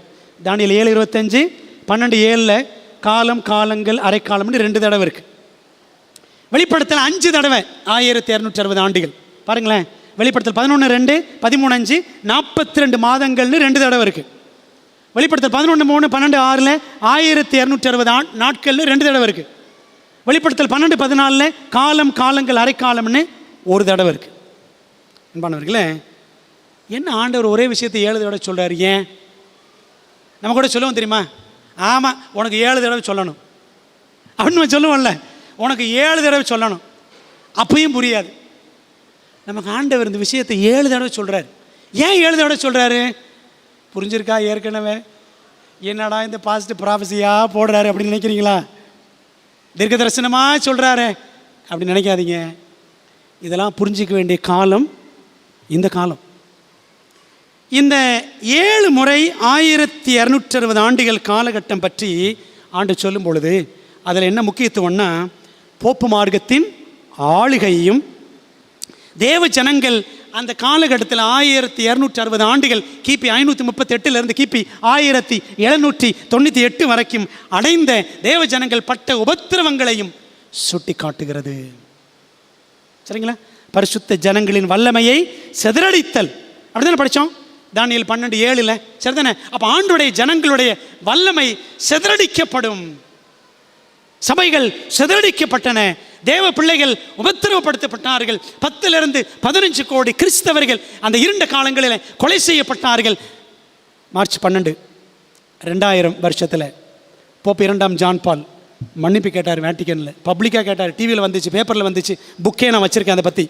தானியேல் 7:25 12:7 காலங்கள் அரை காலம்னு 2 தடவை இருக்குது. வெளிப்படுத்தல் 5 தடவை 1260 ஆண்டுகள். பாருங்களேன், வெளிப்படுத்தல் 11:2 13:5 42 மாதங்கள்னு 2 தடவை இருக்குது. வெளிப்படுத்தல் 11:3 12:6 1260 நாட்கள்னு 2 தடவை இருக்குது. வெளிப்படுத்தல் 12:14 காலங்கள் அரை காலம்னு 1 தடவை இருக்குது. அன்பானவர்களே, என்ன ஆண்டவர் ஒரே விஷயத்தை 7 தடவை சொல்கிறார்? ஏன்? நம்ம கூட சொல்லுவோம் தெரியுமா? ஆமாம், உனக்கு 7 தடவை சொல்லணும் அப்படின்னு சொல்லுவோம்ல, உனக்கு 7 தடவை சொல்லணும். அப்பயும் புரியாது. நமக்கு ஆண்டவர் இந்த விஷயத்தை 7 தடவை சொல்கிறார். ஏன் 7 தடவை சொல்கிறாரு? புரிஞ்சிருக்கா? ஏற்கனவே என்னடா இந்த பாசிட்டிவ் ப்ராஃபஸியாக போடுறாரு அப்படின்னு நினைக்கிறீங்களா? தீர்க்க தரிசனமாக சொல்கிறாரு அப்படின்னு நினைக்காதீங்க. இதெல்லாம் புரிஞ்சிக்க வேண்டிய காலம் இந்த காலம். இந்த 7 முறை 1260 ஆண்டுகள் காலகட்டம் பற்றி ஆண்டு சொல்லும் பொழுது அதில் என்ன முக்கியத்துவம்னா, போப்பு மார்க்கத்தின் ஆளுகையும் தேவ ஜனங்கள் அந்த காலகட்டத்தில் 1260 ஆண்டுகள் கிபி 538 கிபி 1798 வரைக்கும் அடைந்த தேவ ஜனங்கள் பட்ட உபத்திரவங்களையும் சுட்டி காட்டுகிறது. சரிங்களா? பரிசுத்த ஜனங்களின் வல்லமையை சிதறடித்தல், அப்படிதானே படித்தோம் தானியேல் 12:7. சரிதானே? அப்போ ஆண்டுடைய ஜனங்களுடைய வல்லமை சிதறடிக்கப்படும். சபைகள் சிதறடிக்கப்பட்டன, தேவ பிள்ளைகள் உபத்திரவப்படுத்தப்பட்டார்கள். 10 to 15 கோடி கிறிஸ்தவர்கள் அந்த இருண்ட காலங்களில் கொலை செய்யப்பட்டார்கள். மார்ச் 12, 2000 வருஷத்தில் போப் 2ஆம் ஜான் பால் மன்னிப்பு கேட்டார். வேட்டிக்கனில் பப்ளிக்காக கேட்டார், டிவியில் வந்துச்சு, பேப்பரில் வந்துச்சு, புக்கே நான் வச்சுருக்கேன் அதை பற்றி.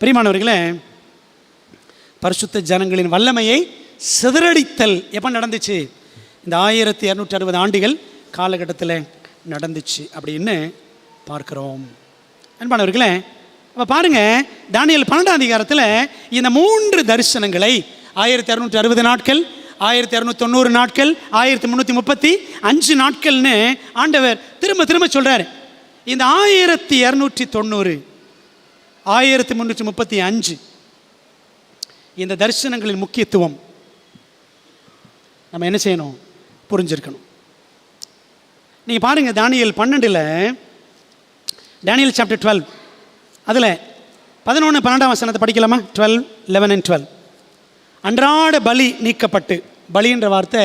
பிரியமானவர்களே, பரிசுத்த ஜனங்களின் வல்லமையை சிதறடித்தல் எப்போ நடந்துச்சு? இந்த 1260 ஆண்டுகள் காலகட்டத்தில் நடந்துச்சு அப்படின்னு பார்க்கிறோம். அன்பானவர்களே, அப்போ பாருங்கள், தானியேல் 12ஆம் அதிகாரத்தில் இந்த 3 தரிசனங்களை 1260 நாட்கள், 1290 நாட்கள், 1335 நாட்கள்னு ஆண்டவர் திரும்ப திரும்ப சொல்கிறார். இந்த 1290, 1335 இந்த தரிசனங்களின் முக்கியத்துவம் நம்ம என்ன செய்யணும்? புரிஞ்சிருக்கணும். நீங்கள் பாருங்கள், தானியேல் 12, தானியேல் சாப்டர் 12, அதில் 11, 12ஆம் வசனத்தை படிக்கலாமா? 12, 11 and 12. அன்றாட பலி நீக்கப்பட்டு, பலின்ற வார்த்தை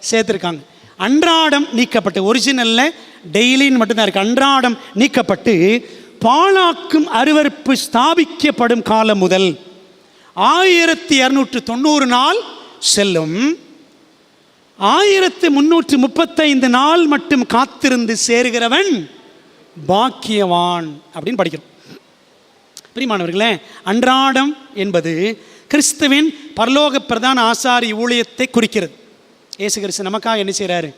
சேர்த்துருக்காங்க. அன்றாடம் நீக்கப்பட்டு, ஒரிஜினலில் டெய்லின்னு மட்டும்தான் இருக்குது. அன்றாடம் நீக்கப்பட்டு பாழாக்கும் அருவருப்பு ஸ்தாபிக்கப்படும் காலம் முதல் 1290 நாள் செல்லும். 1335 நாள் மட்டும் காத்திருந்து சேருகிறவன் பாக்கியவான் அப்படின்னு படிக்கிறோம். பிரியமானவர்களே, அன்றாடம் என்பது கிறிஸ்துவின் பரலோக பிரதான ஆசாரி ஊழியத்தை குறிக்கிறது. இயேசு கிறிஸ்து நமக்காக என்ன செய்கிறாரு?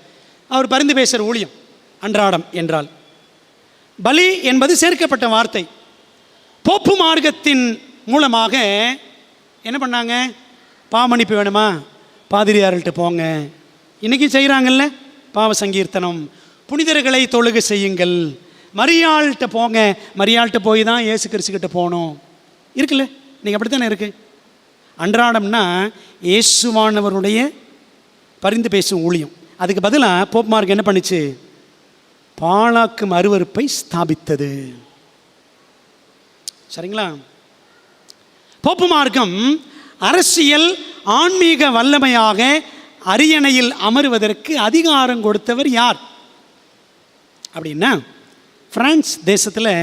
அவர் பரிந்து பேசுகிற ஊழியம் அன்றாடம் என்றால். பலி என்பது சேர்க்கப்பட்ட வார்த்தை. போப்பு மார்க்கத்தின் மூலமாக என்ன பண்ணாங்க? பாவமன்னிப்பு வேணுமா? பாதிரியார்கள்ட்ட போங்க. இன்றைக்கி செய்கிறாங்கல்ல, பாவ சங்கீர்த்தனம், புனிதர்களை தொழுகை செய்யுங்கள், மரியாள்கிட்ட போங்க. மரியாள்கிட்ட போய் தான் இயேசு கிறிஸ்துக்கிட்ட போகணும் இருக்குல்ல. நீங்கள் அப்படி தானே இருக்குது. அன்றாடம்னா இயேசுவானவருடைய பரிந்து பேசும் ஊழியம். அதுக்கு பதிலாக போப் மார்க்கம் என்ன பண்ணிச்சு? பாழாக்கும் அருவருப்பை ஸ்தாபித்தது. சரிங்களா? போப்பு மார்க்கம் அரசியல் ஆன்மீக வல்லமையாக அரியணையில் அமருவதற்கு அதிகாரம் கொடுத்தவர் யார் அப்படின்னா, பிரான்ஸ் தேசத்தில்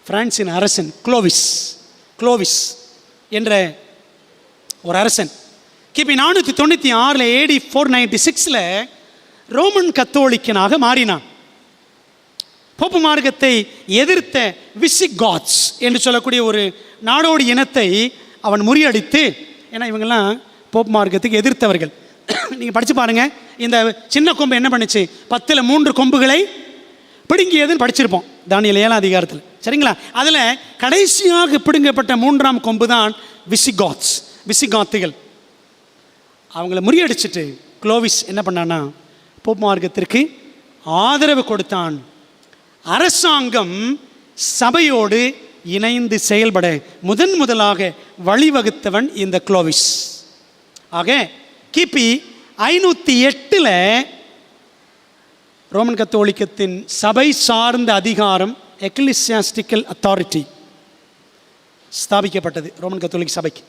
பிரான்சின் அரசன் குளோவிஸ் என்ற ஒரு அரசன் கிபி 496 AD 496 ரோமன் கத்தோலிக்கனாக மாறினான். போப்பு மார்க்கத்தை எதிர்த்த விசிகாட்ஸ் என்று சொல்லக்கூடிய ஒரு நாடோடி இனத்தை அவன் முறியடித்து, ஏன்னா இவங்கெல்லாம் போப்பு மார்க்கத்துக்கு எதிர்த்தவர்கள். நீங்கள் படித்து பாருங்கள், இந்த சின்ன கொம்பு என்ன பண்ணுச்சு? 10ல் 3 கொம்புகளை பிடுங்கியதுன்னு படிச்சிருப்போம் தானியேல் 7ஆம் அதிகாரத்தில். சரிங்களா? அதில் கடைசியாக பிடுங்கப்பட்ட 3ஆம் கொம்பு தான் விசிகாத்துகள். அவங்கள முறியடிச்சிட்டு குளோவிஸ் என்ன பண்ணான்னா, போப்பு மார்க்கத்திற்கு ஆதரவு கொடுத்தான். அரசாங்கம் சபையோடு இணைந்து செயல்பட முதலாக வழிவகுத்தவன் இந்த குளோவிஸ். ஆக கிபி 508 ரோமன் கத்தோலிக்கத்தின் சபை சார்ந்த அதிகாரம், எக்லிசியாஸ்டிக்கல் அத்தாரிட்டி ஸ்தாபிக்கப்பட்டது ரோமன் கத்தோலிக்க சபைக்கு.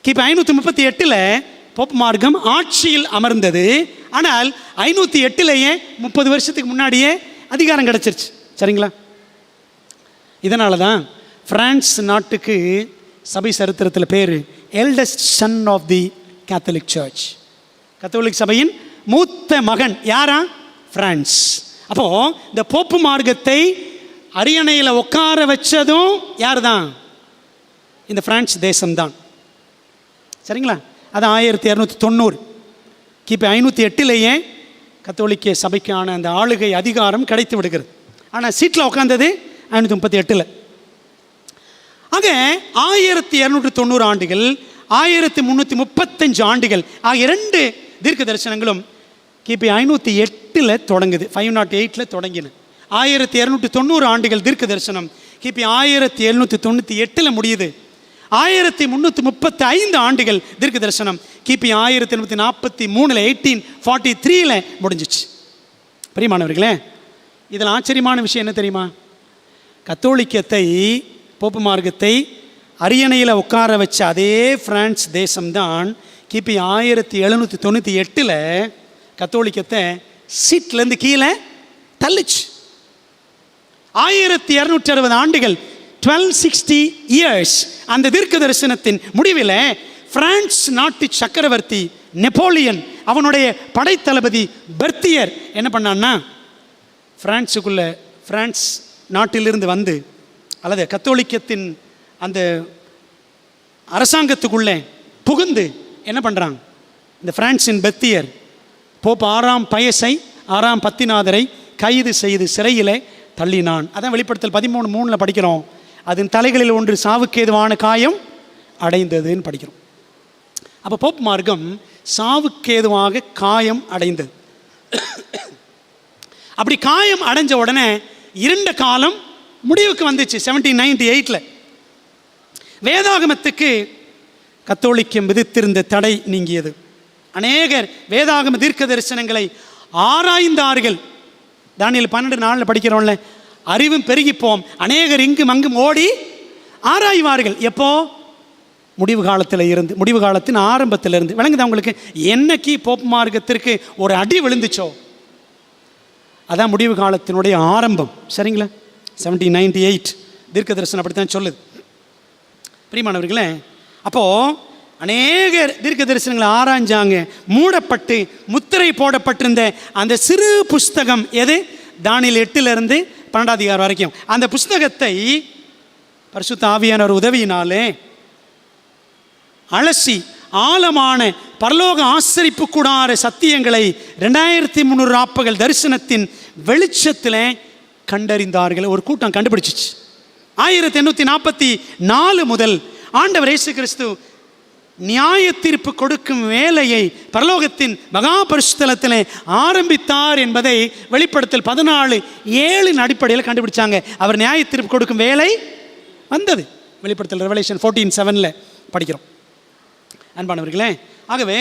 கிபி 538 போப் மார்க்கம் ஆட்சியில் அமர்ந்தது. ஆனால் 508 30 வருஷத்துக்கு முன்னாடியே அதிகாரம் கிடச்சிருச்சு. சரிங்களா? இதனால தான் பிரான்ஸ் நாட்டுக்கு சபை சரித்திரத்தில் பேர் eldest son of the Catholic church. கத்தோலிக் சபையின் மூத்த மகன் யாரா? பிரான்ஸ். அப்போது இந்த போப்பு மார்க்கத்தை அரியணையில் உட்கார வச்சதும் யார் தான்? இந்த பிரான்ஸ் தேசம்தான். சரிங்களா? அது 1290 கிபி 508 கத்தோலிக்க சபைக்கான அந்த ஆளுகை அதிகாரம் கிடைத்து விடுகிறது. ஆனால் சீட்டில் உட்காந்தது 538. ஆக 1290 ஆண்டுகள் 1335 ஆண்டுகள் ஆகிய 2 தீர்க்க தரிசனங்களும் கிபி 508 தொடங்குது. 508 தொடங்கின. 1290 ஆண்டுகள் தீர்க்க தரிசனம் கிபி 1798 முடியுது. 1335 ஆண்டுகள் தீர்க்க தரிசனம் கிபி 1743 1843 முடிஞ்சிச்சு. பிரியமானவர்களே, இதில் ஆச்சரியமான விஷயம் என்ன தெரியுமா? கத்தோலிக்கத்தை, போப்பு மார்க்கத்தை அரியணையில் உட்கார வச்ச அதே பிரான்ஸ் தேசம்தான் கிபி 1798 கத்தோலிக்கத்தை சீட்லேருந்து கீழே தள்ளிச்சு. 1260 ஆண்டுகள் 1260 இயர்ஸ் அந்த தீர்க்க தரிசனத்தின் முடிவில் பிரான்ஸ் நாட்டு சக்கரவர்த்தி நெப்போலியன், அவனுடைய படைத்தளபதி பெர்த்தியர் என்ன பண்ணான்னா, பிரான்ஸ் நாட்டிலிருந்து வந்து அல்லது கத்தோலிக்கத்தின் அந்த அரசாங்கத்துக்குள்ளே புகுந்து என்ன பண்ணுறாங்க, இந்த பிரான்சின் பெர்த்தியர் போப் 6ஆம் பயஸை 6ஆம் பத்திநாதரை கைது செய்து சிறையில் தள்ளினான். அதான் வெளிப்படுத்தல் 13:3 படிக்கிறோம். அதன் தலைகளில் ஒன்று சாவுக்கேதுவான காயம் அடைந்ததுன்னு படிக்கிறோம். அப்போ போப் மார்க்கம் சாவுக்கேதுவாக காயம் அடைந்தது. அப்படி காயம் அடைஞ்ச உடனே இருண்ட காலம் முடிவுக்கு வந்துச்சு. 1798 வேதாகமத்துக்கு கத்தோலிக்கம் விதித்திருந்த தடை நீங்கியது. அநேகர் வேதாகம தீர்க்க தரிசனங்களை ஆராய்ந்தார்கள். தானியேல் 12:4 படிக்கிறோம்ல, அறிவும் பெருகிப்போம், அநேகர் இங்கும் அங்கும் ஓடி ஆராய்வார்கள். எப்போ? முடிவு காலத்தின் ஆரம்பத்திலிருந்து. விளங்குதா உங்களுக்கு? என்னைக்கு போப் மார்க்கத்திற்கு ஒரு அடி விழுந்துச்சோ அதான் முடிவு காலத்தினுடைய ஆரம்பம். சரிங்களா? 1798 தீர்க்க தரிசனம் அப்படித்தான் சொல்லுது. பிரியமானவர்களே, அப்போது அநேகர் தீர்க்க தரிசனங்களை ஆராய்ஞ்சாங்க. மூடப்பட்டு முத்திரை போடப்பட்டிருந்த அந்த சிறு புஸ்தகம் எது? தானியேல் 8 அதிகாரம் வரைக்கும். அந்த புஸ்தகத்தை பரிசுத்த ஆவியானவர் உதவியினாலே அலசி ஆழமான பரலோக ஆசரிப்பு கூடார சத்தியங்களை 2300 ராப்பகல் தரிசனத்தின் வெளிச்சத்தில் கண்டறிந்தார்கள். ஒரு கூட்டம் கண்டுபிடிச்சிச்சு. 1844 முதல் ஆண்டவர் இயேசு கிறிஸ்து நியாய தீர்ப்பு கொடுக்கும் வேலையை பரலோகத்தின் மகா பரிசுத்தலத்தில் ஆரம்பித்தார் என்பதை வெளிப்படுத்தல் 14:7 அடிப்படையில் கண்டுபிடிச்சாங்க. அவர் நியாய தீர்ப்பு கொடுக்கும் வேலை வந்தது. வெளிப்படுத்தல் ரெவலேஷன் 14:7 படிக்கிறோம். அன்பானவர்களே, ஆகவே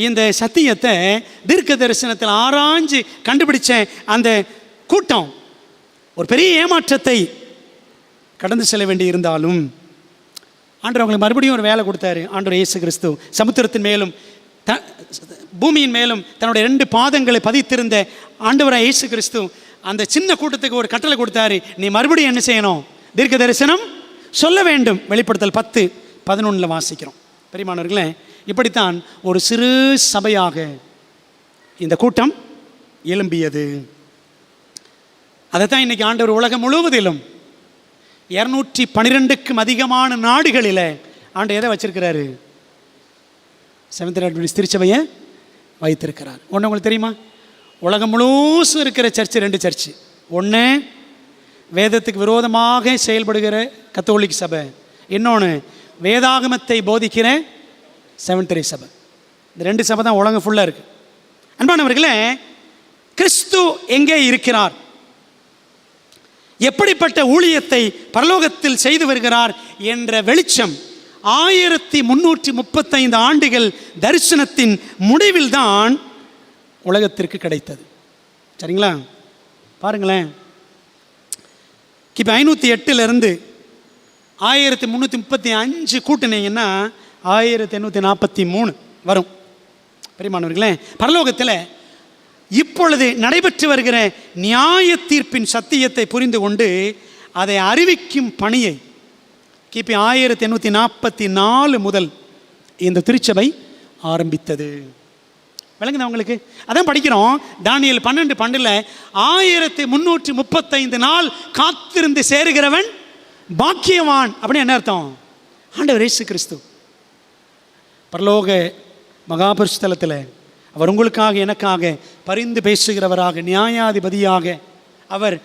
இந்த சத்தியத்தை தீர்க்க தரிசனத்தில் ஆராய்ஞ்சு கண்டுபிடிச்ச அந்த கூட்டம் ஒரு பெரிய ஏமாற்றத்தை கடந்து செல்ல வேண்டி இருந்தாலும் ஆண்டவர் அவங்களுக்கு மறுபடியும் ஒரு வேலை கொடுத்தாரு. ஆண்டவர் இயேசு கிறிஸ்து சமுத்திரத்தின் மேலும் பூமியின் மேலும் தன்னுடைய 2 பாதங்களை பதித்திருந்த ஆண்டவராக இயேசு கிறிஸ்து அந்த சின்ன கூட்டத்துக்கு ஒரு கட்டளை கொடுத்தாரு. நீ மறுபடியும் என்ன செய்யணும்? தீர்க்க தரிசனம் சொல்ல வேண்டும். வெளிப்படுத்தல் 10:11 வாசிக்கிறோம். பெரியமானவர்களே, இப்படித்தான் ஒரு சிறு சபையாக இந்த கூட்டம் எழும்பியது. அதைத்தான் இன்னைக்கு ஆண்டவர் உலகம் முழுவதிலும் 212க்கும் அதிகமான நாடுகளில் ஆண்டு எதை வச்சிருக்கிறாரு? செவன்த் அட்வென்டிஸ்ட் திருச்சபையை வைத்திருக்கிறார். ஒன்று உங்களுக்கு தெரியுமா? உலகம் முழுசும் இருக்கிற சர்ச்சு 2 சர்ச்சு. ஒன்று வேதத்துக்கு விரோதமாக செயல்படுகிற கத்தோலிக் சபை, இன்னொன்று வேதாகமத்தை போதிக்கிற செவன்த் டே சபை. இந்த 2 சபை தான் உலகம் ஃபுல்லாக இருக்குது. அன்பானவர்களே, கிறிஸ்து எங்கே இருக்கிறார்? எப்படிப்பட்ட ஊழியத்தை பரலோகத்தில் செய்து வருகிறார் என்ற வெளிச்சம் 1335 ஆண்டுகள் தரிசனத்தின் முடிவில் தான் உலகத்திற்கு கிடைத்தது. சரிங்களா? பாருங்களேன், கிபி 508 1335 கூட்டினீங்கன்னா 1843 வரும். பெரியமானவர்களே, பரலோகத்தில் இப்பொழுது நடைபெற்று வருகிற நியாய தீர்ப்பின் சத்தியத்தை புரிந்து கொண்டு அதை அறிவிக்கும் பணியை கிபி 1844 முதல் இந்த திருச்சபை ஆரம்பித்தது. விளங்குதா உங்களுக்கு? அதான் படிக்கிறோம் தானியேல் 12:12 1335 நாள் காத்திருந்து சேருகிறவன் பாக்கியவான். அப்படின்னு என்ன அர்த்தம்? ஆண்டவர் இயேசு கிறிஸ்து பரலோக மகாபரிசுத்தலத்தில் அவர் உங்களுக்காக எனக்காக பரிந்து பேசுகிறவராக, நியாயாதிபதியாக அவர்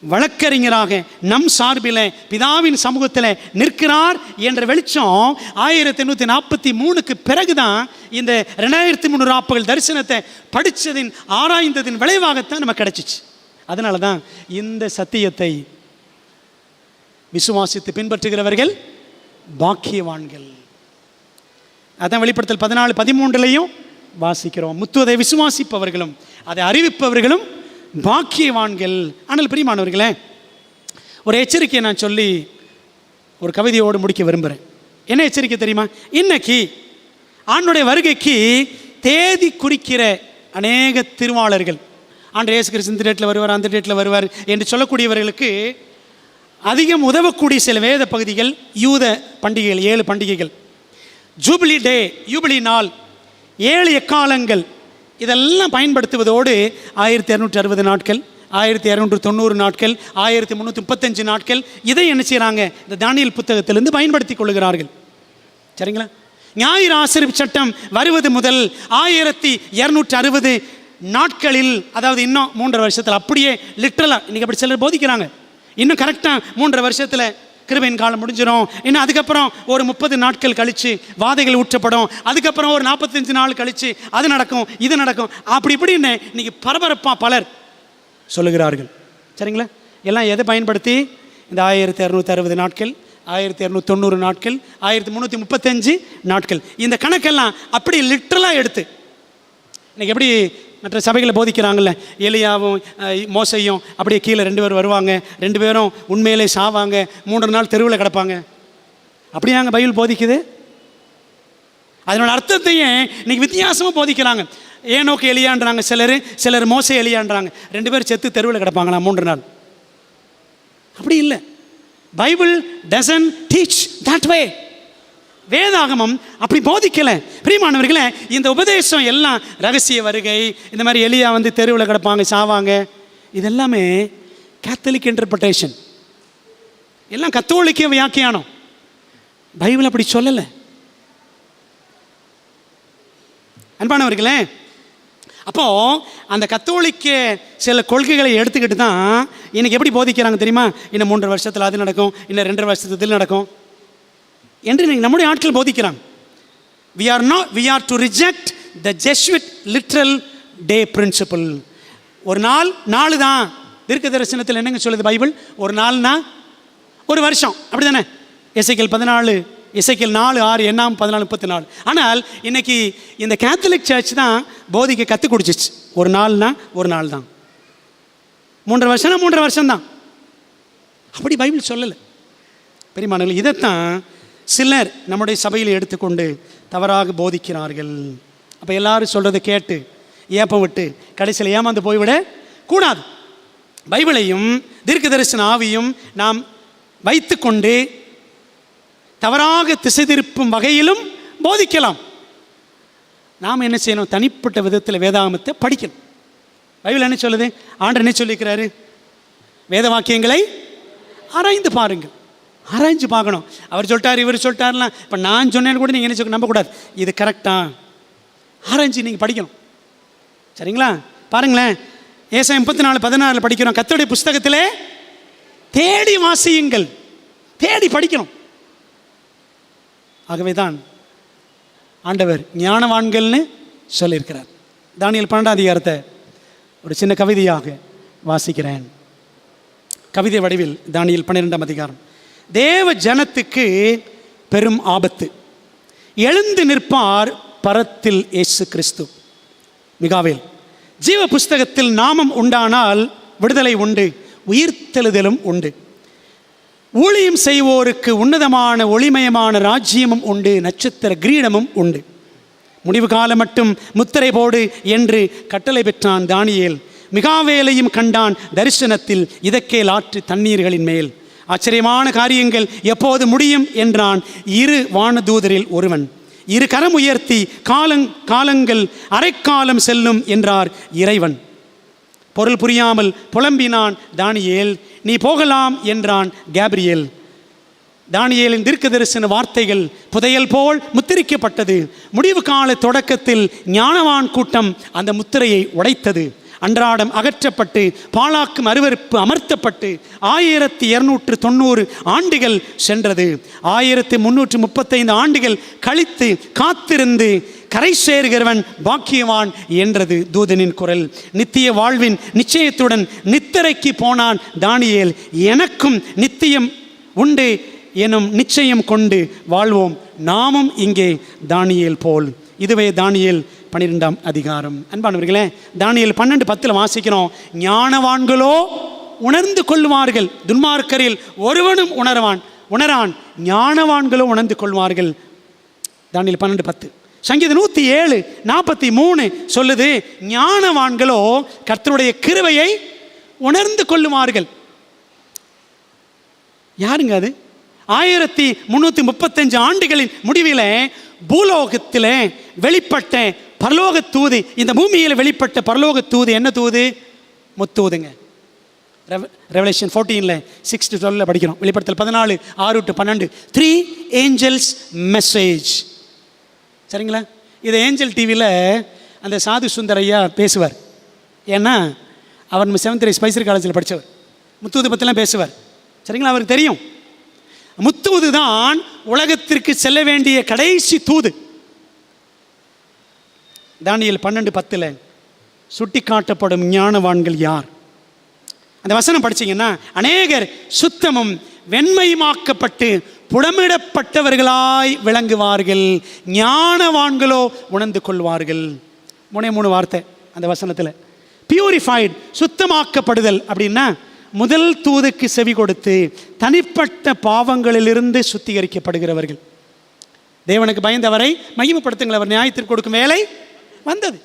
வழக்கறிஞராக நம் சார்பில் பிதாவின் சமூகத்தில் நிற்கிறார் என்ற வெளிச்சம் 1843க்கு பிறகுதான் இந்த 2300 ஆப்புகள் தரிசனத்தை படித்ததின் ஆராய்ந்ததின் விளைவாகத்தான் நமக்கு கிடைச்சிச்சு. அதனால தான் இந்த சத்தியத்தை விசுவாசித்து பின்பற்றுகிறவர்கள் பாக்கியவான்கள். அதான் வெளிப்படுத்தல் 14:13 வாசிக்கிறோம். முத்துவதை விசுவாசிப்பவர்களும் அதை அறிவிப்பவர்களும் பாக்கியவான்கள். ஆனால் பிரியமானவர்களே, ஒரு எச்சரிக்கையை நான் சொல்லி ஒரு கவிதையோடு முடிக்க விரும்புகிறேன். என்ன எச்சரிக்கை தெரியுமா? இன்னைக்கு ஆண்டவருடைய வருகைக்கு தேதி குறிக்கிற அநேக திருவாளர்கள், ஆண்டவர் இயேசு கிறிஸ்து இந்த டேட்டில் வருவார், அந்த டேட்டில் வருவார் என்று சொல்லக்கூடியவர்களுக்கு அதிகம் உதவக்கூடிய சில வேத பகுதிகள் யூத பண்டிகைகள், 7 பண்டிகைகள், ஜூபிலி டே, யூபிலி நாள், 7 எக்காலங்கள், இதெல்லாம் பயன்படுத்துவதோடு 1260 நாட்கள், 1290 நாட்கள், 1335 நாட்கள், இதை என்ன செய்கிறாங்க? இந்த தானியேல் புத்தகத்திலிருந்து பயன்படுத்தி கொள்ளுகிறார்கள். சரிங்களா? ஞாயிறு ஆசரிப்பு சட்டம் வருவது முதல் 1260 நாட்களில், அதாவது இன்னும் 3.5 வருஷத்தில் அப்படியே லிட்ரலாக இன்றைக்கி அப்படி சிலர் போதிக்கிறாங்க. இன்னும் கரெக்டாக 3.5 வருஷத்தில் கிருபையின் காலம் முடிஞ்சிடும். இன்னும் அதுக்கப்புறம் ஒரு 30 நாட்கள் கழித்து வாதைகள் ஊற்றப்படும். அதுக்கப்புறம் ஒரு 45 நாள் கழித்து அது நடக்கும், இது நடக்கும், அப்படி இப்படின்னு இன்னைக்கு பரபரப்பாக பலர் சொல்லுகிறார்கள். சரிங்களா? எல்லாம் எதை பயன்படுத்தி? இந்த 1260 நாட்கள், 1290 நாட்கள், 1335 நாட்கள், இந்த கணக்கெல்லாம் அப்படி லிட்ரலாக எடுத்து இன்னைக்கு எப்படி மற்ற சபைகளை போதிக்கிறாங்கல்ல, எலியாவும் மோசையும் அப்படியே கீழே 2 பேர் வருவாங்க, 2 பேரும் உண்மையிலே சாவாங்க, 3 நாள் தெருவில் கிடப்பாங்க. அப்படியாங்க பைபிள் போதிக்குது? அதனோட அர்த்தத்தையே இன்னைக்கு வித்தியாசமாக போதிக்கிறாங்க. ஏனோக்கு எலியான்றாங்க சிலர் மோசை எலியான்றாங்க. 2 பேர் செத்து தெருவில் கிடப்பாங்களா 3 நாள்? அப்படி இல்லை. Bible doesn't teach that way. வேதாகமம் அப்படி போதிக்கலை. பிரியமானவர்களே, இந்த உபதேசம் எல்லாம் ரகசிய வருகை, இந்த மாதிரி எலியா வந்து தெருவில் கிடப்பாங்க, சாவாங்க, இதெல்லாமே கேத்தலிக் இன்டர்பிரேஷன், எல்லாம் கத்தோலிக்க வியாக்கியானம். பைபிள் அப்படி சொல்லலை. அன்பானவர்களே, அப்போது அந்த கத்தோலிக்க சில கொள்கைகளை எடுத்துக்கிட்டு தான் இன்னைக்கு எப்படி போதிக்கிறாங்க தெரியுமா? இன்னும் 3.5 வருஷத்தில் அது நடக்கும், இன்னும் 2.5 வருஷத்தில் இது நடக்கும் என்று நம்முடைய ஆட்கள் போதிக்கிறாங்க. we are to reject the Jesuit literal day principle. ஒரு நாள் தான். தீர்க்க தரிசனத்தில் என்னங்க சொல்லுது பைபிள்? ஒரு நாள்னா ஒரு வருஷம், அப்படி தானே? எசேக்கியேல் 14, எசேக்கியேல் 4:6, என்னாம் 14:34. ஆனால் இன்னைக்கு இந்த கேத்தலிக் சர்ச் தான் போதிக்க கற்றுக் கொடுத்துச்சு. ஒரு நாள்னா ஒரு நாள் தான், 3.5 வருஷம்னா 3.5 வருஷம் தான். அப்படி பைபிள் சொல்லலை. பெரியமானவர்கள், இதைத்தான் சிலர் நம்முடைய சபையில் எடுத்துக்கொண்டு தவறாக போதிக்கிறார்கள். அப்போ எல்லாரும் சொல்கிறத கேட்டு ஏப்பம் விட்டு கடைசியில் ஏமாந்து போய்விட கூடாது. பைபிளையும் தீர்க்க தரிசன ஆவியும் நாம் வைத்து கொண்டு தவறாக திசை திருப்பும் வகையிலும் போதிக்கலாம். நாம் என்ன செய்யணும்? தனிப்பட்ட விதத்தில் வேதாகமத்தை படிக்கணும். பைபிள் என்ன சொல்லுது? ஆண்டவர் என்ன சொல்லியிருக்கிறாரு? வேத வாக்கியங்களை ஆராய்ந்து பாருங்கள். ஆராய்ஞ்சு பார்க்கணும். அவர் சொல்லிட்டார், இவர் சொல்லிட்டார்லாம். இப்போ நான் சொன்னேன்னு கூட நீங்கள் என்ன நம்பக்கூடாது. இது கரெக்டாக ஆராய்ஞ்சு நீங்கள் படிக்கணும். சரிங்களா? பாருங்களேன், ஏசாயா 34:16 படிக்கிறோம். கர்த்தருடைய புஸ்தகத்திலே தேடி வாசியுங்கள். தேடி படிக்கணும். ஆகவே தான் ஆண்டவர் ஞானவான்கள்னு சொல்லியிருக்கிறார். தானியேல் 12ஆம் அதிகாரத்தை ஒரு சின்ன கவிதையாக வாசிக்கிறேன். கவிதை வடிவில் தானியேல் 12ஆம் அதிகாரம். தேவ ஜனத்துக்கு பெரும் ஆபத்து, எழுந்து நிற்பார் பரத்தில் இயேசு கிறிஸ்து. மிகாவேல். ஜீவ புஸ்தகத்தில் நாமம் உண்டானால் விடுதலை உண்டு, உயிர்த்தெழுதலும் உண்டு. ஊழியம் செய்வோருக்கு உன்னதமான ஒளிமயமான ராஜ்யமும் உண்டு, நட்சத்திர கிரீடமும் உண்டு. முடிவு காலம் மட்டும் முத்திரை போடு என்று கட்டளை பெற்றான் தானியேல். மிகாவேலையும் கண்டான் தரிசனத்தில் இதக்கேல் ஆற்று தண்ணீர்களின் மேல். ஆச்சரியமான காரியங்கள் எப்போது முடியும் என்றான் 2 வானதூதரில் ஒருவன். 2 கரம் உயர்த்தி காலங்கள் அரைக்காலம் செல்லும் என்றார் இறைவன். பொருள் புரியாமல் புலம்பினான் தானியேல். நீ போகலாம் என்றான் கேப்ரியேல். தானியேலின் தீர்க்க தரிசன வார்த்தைகள் புதையல் போல் முத்திரிக்கப்பட்டது. முடிவு கால தொடக்கத்தில் ஞானவான் கூட்டம் அந்த முத்திரையை உடைத்தது. அன்றாடம் அகற்றப்பட்டு பாழாக்கும் அருவருப்பு அமர்த்தப்பட்டு 1290 ஆண்டுகள் சென்றது. 1335 ஆண்டுகள் கழித்து காத்திருந்து கரை சேர்கிறவன் பாக்கியவான் என்றது தூதனின் குரல். நித்திய வாழ்வின் நிச்சயத்துடன் நித்திரைக்கு போனான் தானியேல். எனக்கும் நித்தியம் உண்டு எனும் நிச்சயம் கொண்டு வாழ்வோம், நாமும் இங்கே தானியேல் போல். இதுவே தானியேல் 12ஆம் அதிகாரம். அன்பானவர்களே, தானியேல் 12:10 வாசிக்கிறோம். ஞானவான்களோ உணர்ந்து கொள்வார்கள், துன்மார்க்கரில் ஒருவனும் உணரான், ஞானவான்களோ உணர்ந்து கொள்வார்கள். தானியேல் 12:10. சங்கீதம் 107:43 சொல்லுது, ஞானவான்களோ கர்த்தருடைய கிருபையை உணர்ந்து கொள்ளுவார்கள். யாருங்க அது? 1335 ஆண்டுகளின் முடிவில் பூலோகத்தில் வெளிப்பட்ட பரலோக தூது, இந்த பூமியில் வெளிப்பட்ட பரலோக தூது என்ன தூது? முத்தூதுங்க. ரெவலேஷன் 14 6-12 படிக்கிறோம். வெளிப்படுத்தல் 14 6-12 3 ஏஞ்சல்ஸ் மெசேஜ். சரிங்களா? இது ஏஞ்சல் டிவியில் அந்த சாது சுந்தரையா பேசுவார். ஏன்னா அவர் 7th ஸ்பைசர் காலேஜில் படித்தவர். முத்தூது பற்றிலாம் பேசுவார். சரிங்களா? அவருக்கு தெரியும் முத்தூது தான் உலகத்திற்கு செல்ல வேண்டிய கடைசி தூது. தானியேல் 12:10 சுட்டி காட்டப்படும் ஞானவான்கள் யார்? அந்த வசனம் படிச்சீங்கன்னா, அநேகர் சுத்தமும் வெண்மையுமாக்கப்பட்டு புடமிடப்பட்டவர்களாய் விளங்குவார்கள், ஞானவான்களோ உணர்ந்து கொள்வார்கள். 3 வார்த்தை அந்த வசனத்தில். பியூரிஃபைடு, சுத்தமாக்கப்படுதல் அப்படின்னா முதல் தூதுக்கு செவி கொடுத்து தனிப்பட்ட பாவங்களிலிருந்து சுத்திகரிக்கப்படுகிறவர்கள். தேவனுக்கு பயந்தவரை மகிமைப்படுத்துங்கள், அவர் நியாயத்திற்கு கொடுக்கும் வேலை வந்தது.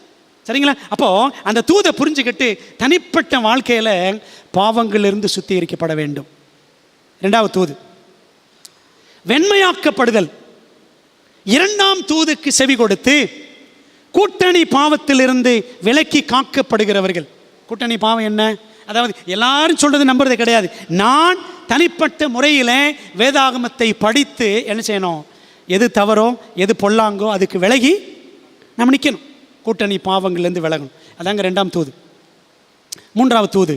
சரிங்களா? அப்போ அந்த தூதை புரிஞ்சுக்கிட்டு தனிப்பட்ட வாழ்க்கையில் பாவங்களிலிருந்து சுத்திகரிக்கப்பட வேண்டும். 2வது தூது வெண்மையாக்கப்படுதல். 2ஆம் தூதுக்கு செவி கொடுத்து கூட்டணி பாவத்திலிருந்து விலக்கி காக்கப்படுகிறவர்கள். கூட்டணி பாவம் என்ன? அதாவது எல்லாரும் சொல்றது நம்புறது கிடையாது. நான் தனிப்பட்ட முறையில் வேதாகமத்தை படித்து என்ன செய்யணும்? எது தவறோ எது பொல்லாங்கோ அதுக்கு விலகி நம்ம நிற்கணும். கூட்டணி பாவங்கள்லேருந்து விலகணும். அதாங்க 2ஆம் தூது. 3வது தூது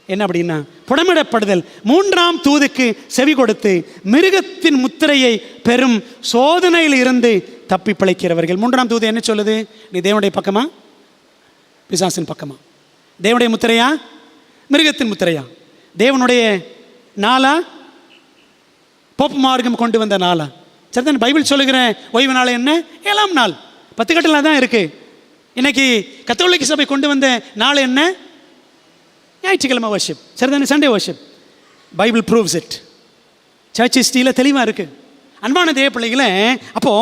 என்ன அப்படின்னா புடமிடப்படுதல். 3ஆம் தூதுக்கு செவி கொடுத்து மிருகத்தின் முத்திரையை பெறும் சோதனையில் இருந்து தப்பி பிழைக்கிறவர்கள். 3ஆம் தூது என்ன சொல்லுது? நீ தேவனுடைய பக்கமா பிசாசின் பக்கமா? தேவனுடைய முத்திரையா மிருகத்தின் முத்திரையா? தேவனுடைய நாளா போப்பு மார்க்கம் கொண்டு வந்த நாளா? சரிதான். பைபிள் சொல்லுகிற ஓய்வு நாள் என்ன? 7ஆம் நாள். 10 கட்டளை தான் இருக்கு. இன்னைக்கு கத்தோலிக்க சபை கொண்டு வந்த நாள் என்ன? ஞாயிற்றுக்கிழமை வர்ஷிப். சரிதானே? Sunday worship. Bible proves it. Church ஹிஸ்டரியில் தெளிவாக இருக்கு. அன்பான தேவ பிள்ளைகளை, அப்போ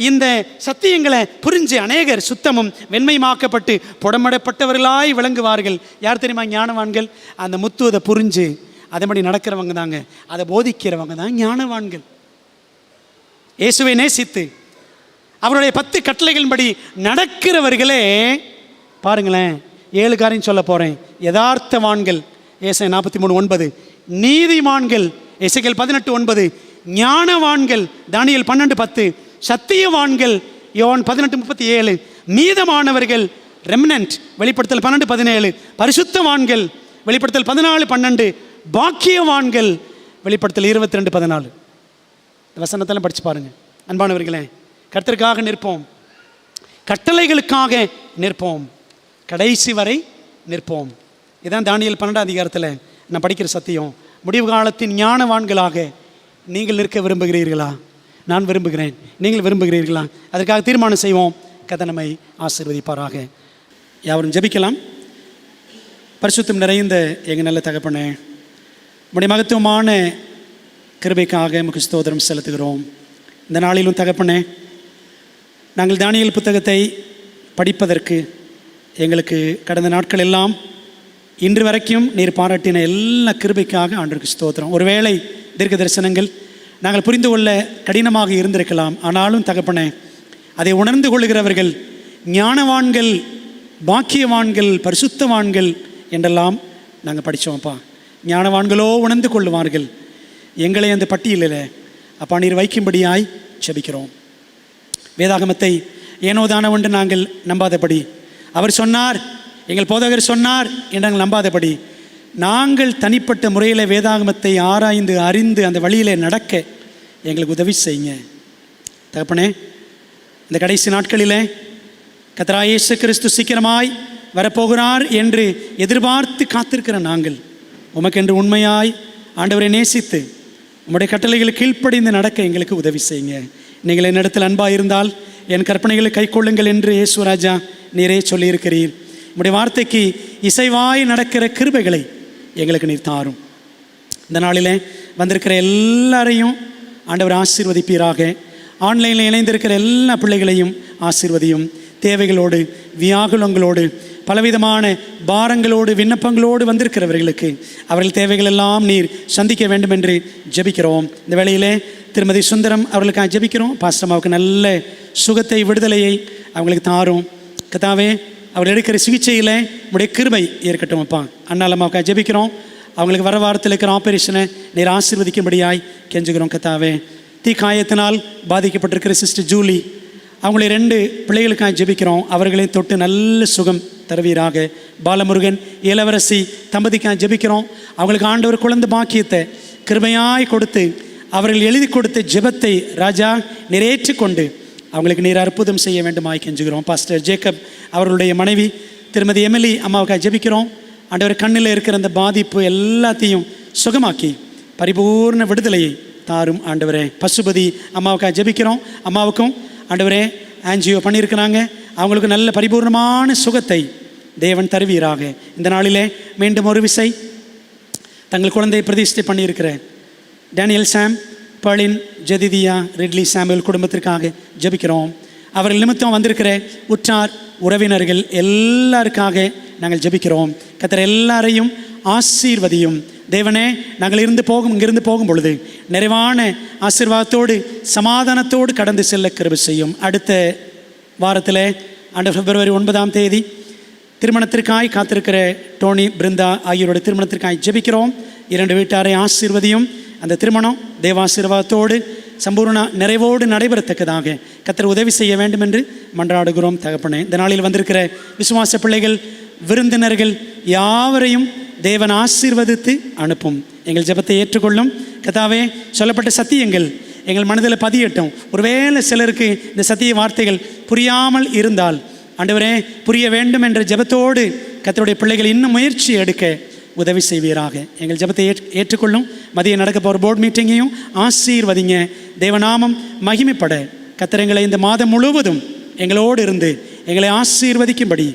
இந்த சத்தியங்களை புரிஞ்சு அநேகர் சுத்தமும் வெண்மையுமாக்கப்பட்டு புடமிடப்பட்டவர்களாய் விளங்குவார்கள். யார் தெரியுமா? ஞானவான்கள். அந்த முத்துவதை புரிஞ்சு அதன்படி நடக்கிறவங்க தாங்க, அதை போதிக்கிறவங்க தான் ஞானவான்கள். இயேசுவை நேசித்து அவருடைய 10 கட்டளைகளின்படி நடக்கிறவர்களே பாருங்களேன். 7 காரியம் சொல்ல போறேன். யதார்த்தவான்கள் ஏசாயா 43:9, நீதிமான்கள் எசேக்கியேல் 18:9, ஞானவான்கள் தானியேல் 12:10, சத்தியவான்கள் யோவான் 18:37, மீதமானவர்கள் ரெமினன்ட் வெளிப்படுத்தல் 12:17, பரிசுத்தவான்கள் வெளிப்படுத்தல் 14:12, பாக்கியவான்கள் வெளிப்படுத்தல் 22:14. வசனத்தெல்லாம் படிச்சு பாருங்க. அன்பானவர்களே, கர்த்தருக்காக நிற்போம், கட்டளைகளுக்காக நிற்போம், கடைசி வரை நிற்போம். இதான் தானியேல் 12ஆம் அதிகாரத்தில் நான் படிக்கிற சத்தியம். முடிவு காலத்தின் ஞானவான்களாக நீங்கள் நிற்க விரும்புகிறீர்களா? நான் விரும்புகிறேன். நீங்கள் விரும்புகிறீர்களா? அதற்காக தீர்மானம் செய்வோம். கர்த்தர் நம்மை ஆசீர்வதிப்பாராக. யாவரும் ஜெபிக்கலாம். பரிசுத்தம் நிறைந்த எங்கள் நல்ல தகப்பனே, உம்முடைய மகத்துவமான கிருபைக்காக உமக்கு ஸ்தோத்திரம் செலுத்துகிறோம். இந்த நாளிலும் தகப்பனே, நாங்கள் தானியேல் புத்தகத்தை படிப்பதற்கு எங்களுக்கு கடந்த நாட்கள் எல்லாம் இன்று வரைக்கும் நீர் பாராட்டின எல்லா கிருபைக்காக ஆண்டவருக்கு ஸ்தோத்திரம். ஒருவேளை தீர்க்க தரிசனங்கள் நாங்கள் புரிந்து கொள்ள கடினமாக இருந்திருக்கலாம். ஆனாலும் தகப்பனே, அதை உணர்ந்து கொள்ளுகிறவர்கள் ஞானவான்கள், பாக்கியவான்கள், பரிசுத்தவான்கள் என்றெல்லாம் நாங்கள் படித்தோம்ப்பா. ஞானவான்களோ உணர்ந்து கொள்ளுவார்கள். எங்களை அந்த பட்டியலில் அப்பா நீர் வைக்கும்படியாய் செபிக்கிறோம். வேதாகமத்தை ஏனோதானவென்று நாங்கள் நம்பாதபடி அவர் சொன்னார், எங்கள் போதகர் சொன்னார் என்று நாங்கள் நம்பாதபடி நாங்கள் தனிப்பட்ட முறையில் வேதாகமத்தை ஆராய்ந்து அறிந்து அந்த வழியில் நடக்க எங்களுக்கு உதவி செய்யுங்க தகப்பனே. இந்த கடைசி நாட்களில் கர்த்தராகிய இயேசு கிறிஸ்து சீக்கிரமாய் வரப்போகிறார் என்று எதிர்பார்த்து காத்திருக்கிற நாங்கள் உமக்கென்று உண்மையாய் ஆண்டவரை நேசித்து உம்முடைய கட்டளைகளை கீழ்ப்படிந்து நடக்க எங்களுக்கு உதவி செய்யுங்க. நீங்கள் என்னிடத்தில் அன்பாக இருந்தால் என் கற்பனைகளை கைக்கொள்ளுங்கள் என்று இயேசுராஜா நீரே சொல்லியிருக்கிறீர். உம்முடைய வார்த்தைக்கு இசைவாய் நடக்கிற கிருபைகளை எங்களுக்கு நீர் தாரும். இந்த நாளில் வந்திருக்கிற எல்லாரையும் ஆண்டவர் ஆசீர்வதிப்பீராக. ஆன்லைனில் இணைந்திருக்கிற எல்லா பிள்ளைகளையும் ஆசீர்வதியும். தேவைகளோடு வியாகுலங்களோடு பலவிதமான பாரங்களோடு விண்ணப்பங்களோடு வந்திருக்கிறவர்களுக்கு அவர்கள் தேவைகள் எல்லாம் நீர் சந்திக்க வேண்டும் என்று ஜெபிக்கிறோம். இந்த வேளையிலே திருமதி சுந்தரம் அவர்களுக்காக ஜெபிக்கிறோம். பாஸ்டம்மாவுக்கு நல்ல சுகத்தை விடுதலையை அவங்களுக்கு தாரும் கர்த்தாவே. அவர் எடுக்கிற சிகிச்சையில் உடைய கிருபை இருக்கட்டும் அப்பா. அண்ணாலம்மாவுக்காக ஜெபிக்கிறோம். அவங்களுக்கு வர வாரத்தில் இருக்கிற ஆப்ரேஷனை நீர் ஆசீர்வதிக்கும்படியாய் கெஞ்சுகிறோம் கர்த்தாவே. தீக்காயத்தினால் பாதிக்கப்பட்டிருக்கிற சிஸ்டர் ஜூலி அவங்களை 2 பிள்ளைகளுக்காக ஜெபிக்கிறோம். அவர்களையும் தொட்டு நல்ல சுகம் தருவீராக. பாலமுருகன் இளவரசி தம்பதிக்காக ஜெபிக்கிறோம். அவங்களுக்கு ஆண்டவர் குழந்தை பாக்கியத்தை கிருபையாய் கொடுத்து அவர்கள் எழுதி கொடுத்த ஜெபத்தை ராஜா நிறைவேற்றி கொண்டு அவங்களுக்கு நீர் அற்புதம் செய்ய வேண்டுமாய் கெஞ்சுகிறோம். பாஸ்டர் ஜேக்கப் அவர்களுடைய மனைவி திருமதி எமிலி அம்மாவுக்காக ஜெபிக்கிறோம். ஆண்டவர் கண்ணில் இருக்கிற அந்த பாதிப்பு எல்லாத்தையும் சுகமாக்கி பரிபூர்ண விடுதலையை தாரும் ஆண்டவரே. பசுபதி அம்மாவுக்காக ஜெபிக்கிறோம். அம்மாவுக்கும் ஆண்டவரே ஆன்ஜியோ பண்ணியிருக்கிறாங்க. அவங்களுக்கு நல்ல பரிபூர்ணமான சுகத்தை தேவன் தருவீராக. இந்த நாளிலே மீண்டும் ஒரு விசை தங்கள் குழந்தையை பிரதிஷ்டை பண்ணியிருக்கிற டேனியல் சாம், பர்லின், ஜெதிதியா, ரிட்லி சாமுவேல் குடும்பத்திற்காக ஜெபிக்கிறோம். அவர்கள் நிமித்தம் வந்திருக்கிற உற்றார் உறவினர்கள் எல்லாருக்காக நாங்கள் ஜெபிக்கிறோம். கர்த்தர் எல்லாரையும் ஆசீர்வதியும். தேவனே, நாங்கள் இங்கிருந்து போகும் பொழுது நிறைவான ஆசீர்வாதத்தோடு சமாதானத்தோடு கடந்து செல்ல கிருபை செய்யும். அடுத்த வாரத்தில் பிப்ரவரி 9ஆம் தேதி திருமணத்திற்காய் காத்திருக்கிற டோனி, பிருந்தா ஆகியோருடைய திருமணத்திற்காய் ஜெபிக்கிறோம். 2 வீட்டாரை ஆசீர்வதியும். அந்த திருமணம் தேவாசீர்வாதத்தோடு சம்பூர்ண நிறைவோடு நடைபெறத்தக்கதாக கர்த்தர் உதவி செய்ய வேண்டும் என்று மன்றாடுகிறோம் தகப்பனே. இந்த நாளில் வந்திருக்கிற விசுவாச பிள்ளைகள், விருந்தினர்கள் யாவரையும் தேவன் ஆசீர்வதித்து அனுப்பும். எங்கள் ஜெபத்தை ஏற்றுக்கொள்ளும் கர்த்தாவே. சொல்லப்பட்ட சத்தியங்கள் எங்கள் மனதில் பதியட்டும். ஒருவேளை சிலருக்கு இந்த சத்திய வார்த்தைகள் புரியாமல் இருந்தால் ஆண்டவரே புரிய வேண்டும் என்ற ஜெபத்தோடு கர்த்தருடைய பிள்ளைகள் இன்னும் முயற்சி எடுக்க உதவி செய்வீராக. எங்கள் ஜெபத்தை ஏற்றுக்கொள்ளும். மதியம் நடக்க போகிற போர்டு மீட்டிங்கையும் ஆசீர்வதிங்க. தேவநாமம் மகிமைப்பட கர்த்தர் எங்களை இந்த மாதம் முழுவதும் எங்களோடு இருந்து எங்களை ஆசீர்வதிக்கும்படி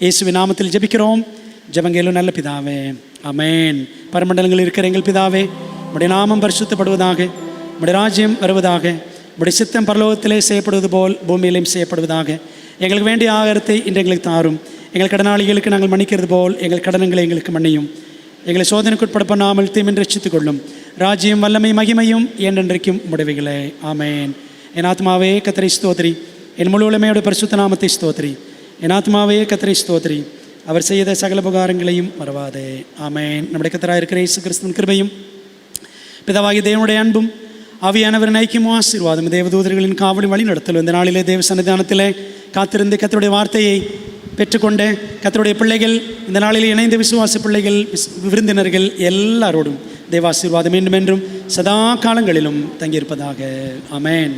இயேசுவின் நாமத்தில் ஜெபிக்கிறோம். ஜெபங்கேலும் நல்ல பிதாவே, ஆமென். பரமண்டலங்களில் இருக்கிற எங்கள் பிதாவே, உம்முடைய நாமம் பரிசுத்தப்படுவதாக, உம்முடைய ராஜ்யம் வருவதாக, உம்முடைய சித்தம் பரலோகத்திலே செய்யப்படுவது போல் பூமியிலும் செய்யப்படுவதாக. எங்களுக்கு வேண்டிய ஆகாரத்தை இன்று எங்களுக்கு தாரும். எங்கள் கடனாளிகளுக்கு நாங்கள் மன்னிக்கிறது போல் எங்கள் கடனங்களை எங்களுக்கு மன்னியும். எங்களை சோதனைக்குட்பட பண்ணாமல் தீமின்றி ரட்சித்துக் கொள்ளும். ராஜ்யம், வல்லமை, மகிமையும் என்றென்றைக்கும் உம்முடையவைகளே, ஆமென். என் ஆத்மாவே கர்த்தரை ஸ்தோத்திரி, என் முழு உலமையோட பரிசுத்த நாமத்தை ஸ்தோத்திரி. என் ஆத்மாவே கர்த்தரை ஸ்தோத்திரி, அவர் செய்த சகல உபகாரங்களையும் மறவாதே, ஆமென். நம்முடைய கர்த்தராக இருக்கிற இயேசு கிறிஸ்துவின் கிருபையும் பிதாவாகிய தேவனுடைய அன்பும் ஆவியானவரின் ஐக்கியமும் ஆசீர்வாதம் தேவதூதர்களின் காவலும் வழி நடத்தலும் இந்த நாளிலே தேவ சன்னிதானத்திலே காத்திருந்து கர்த்தருடைய வார்த்தையை பெற்றுக்கொண்ட கர்த்தருடைய பிள்ளைகள், இந்த நாளில் இணைந்த விசுவாச பிள்ளைகள், விருந்தினர்கள் எல்லாரோடும் தேவாசீர்வாதம் மீண்டும் என்றும் சதா காலங்களிலும் தங்கியிருப்பதாக, ஆமென்.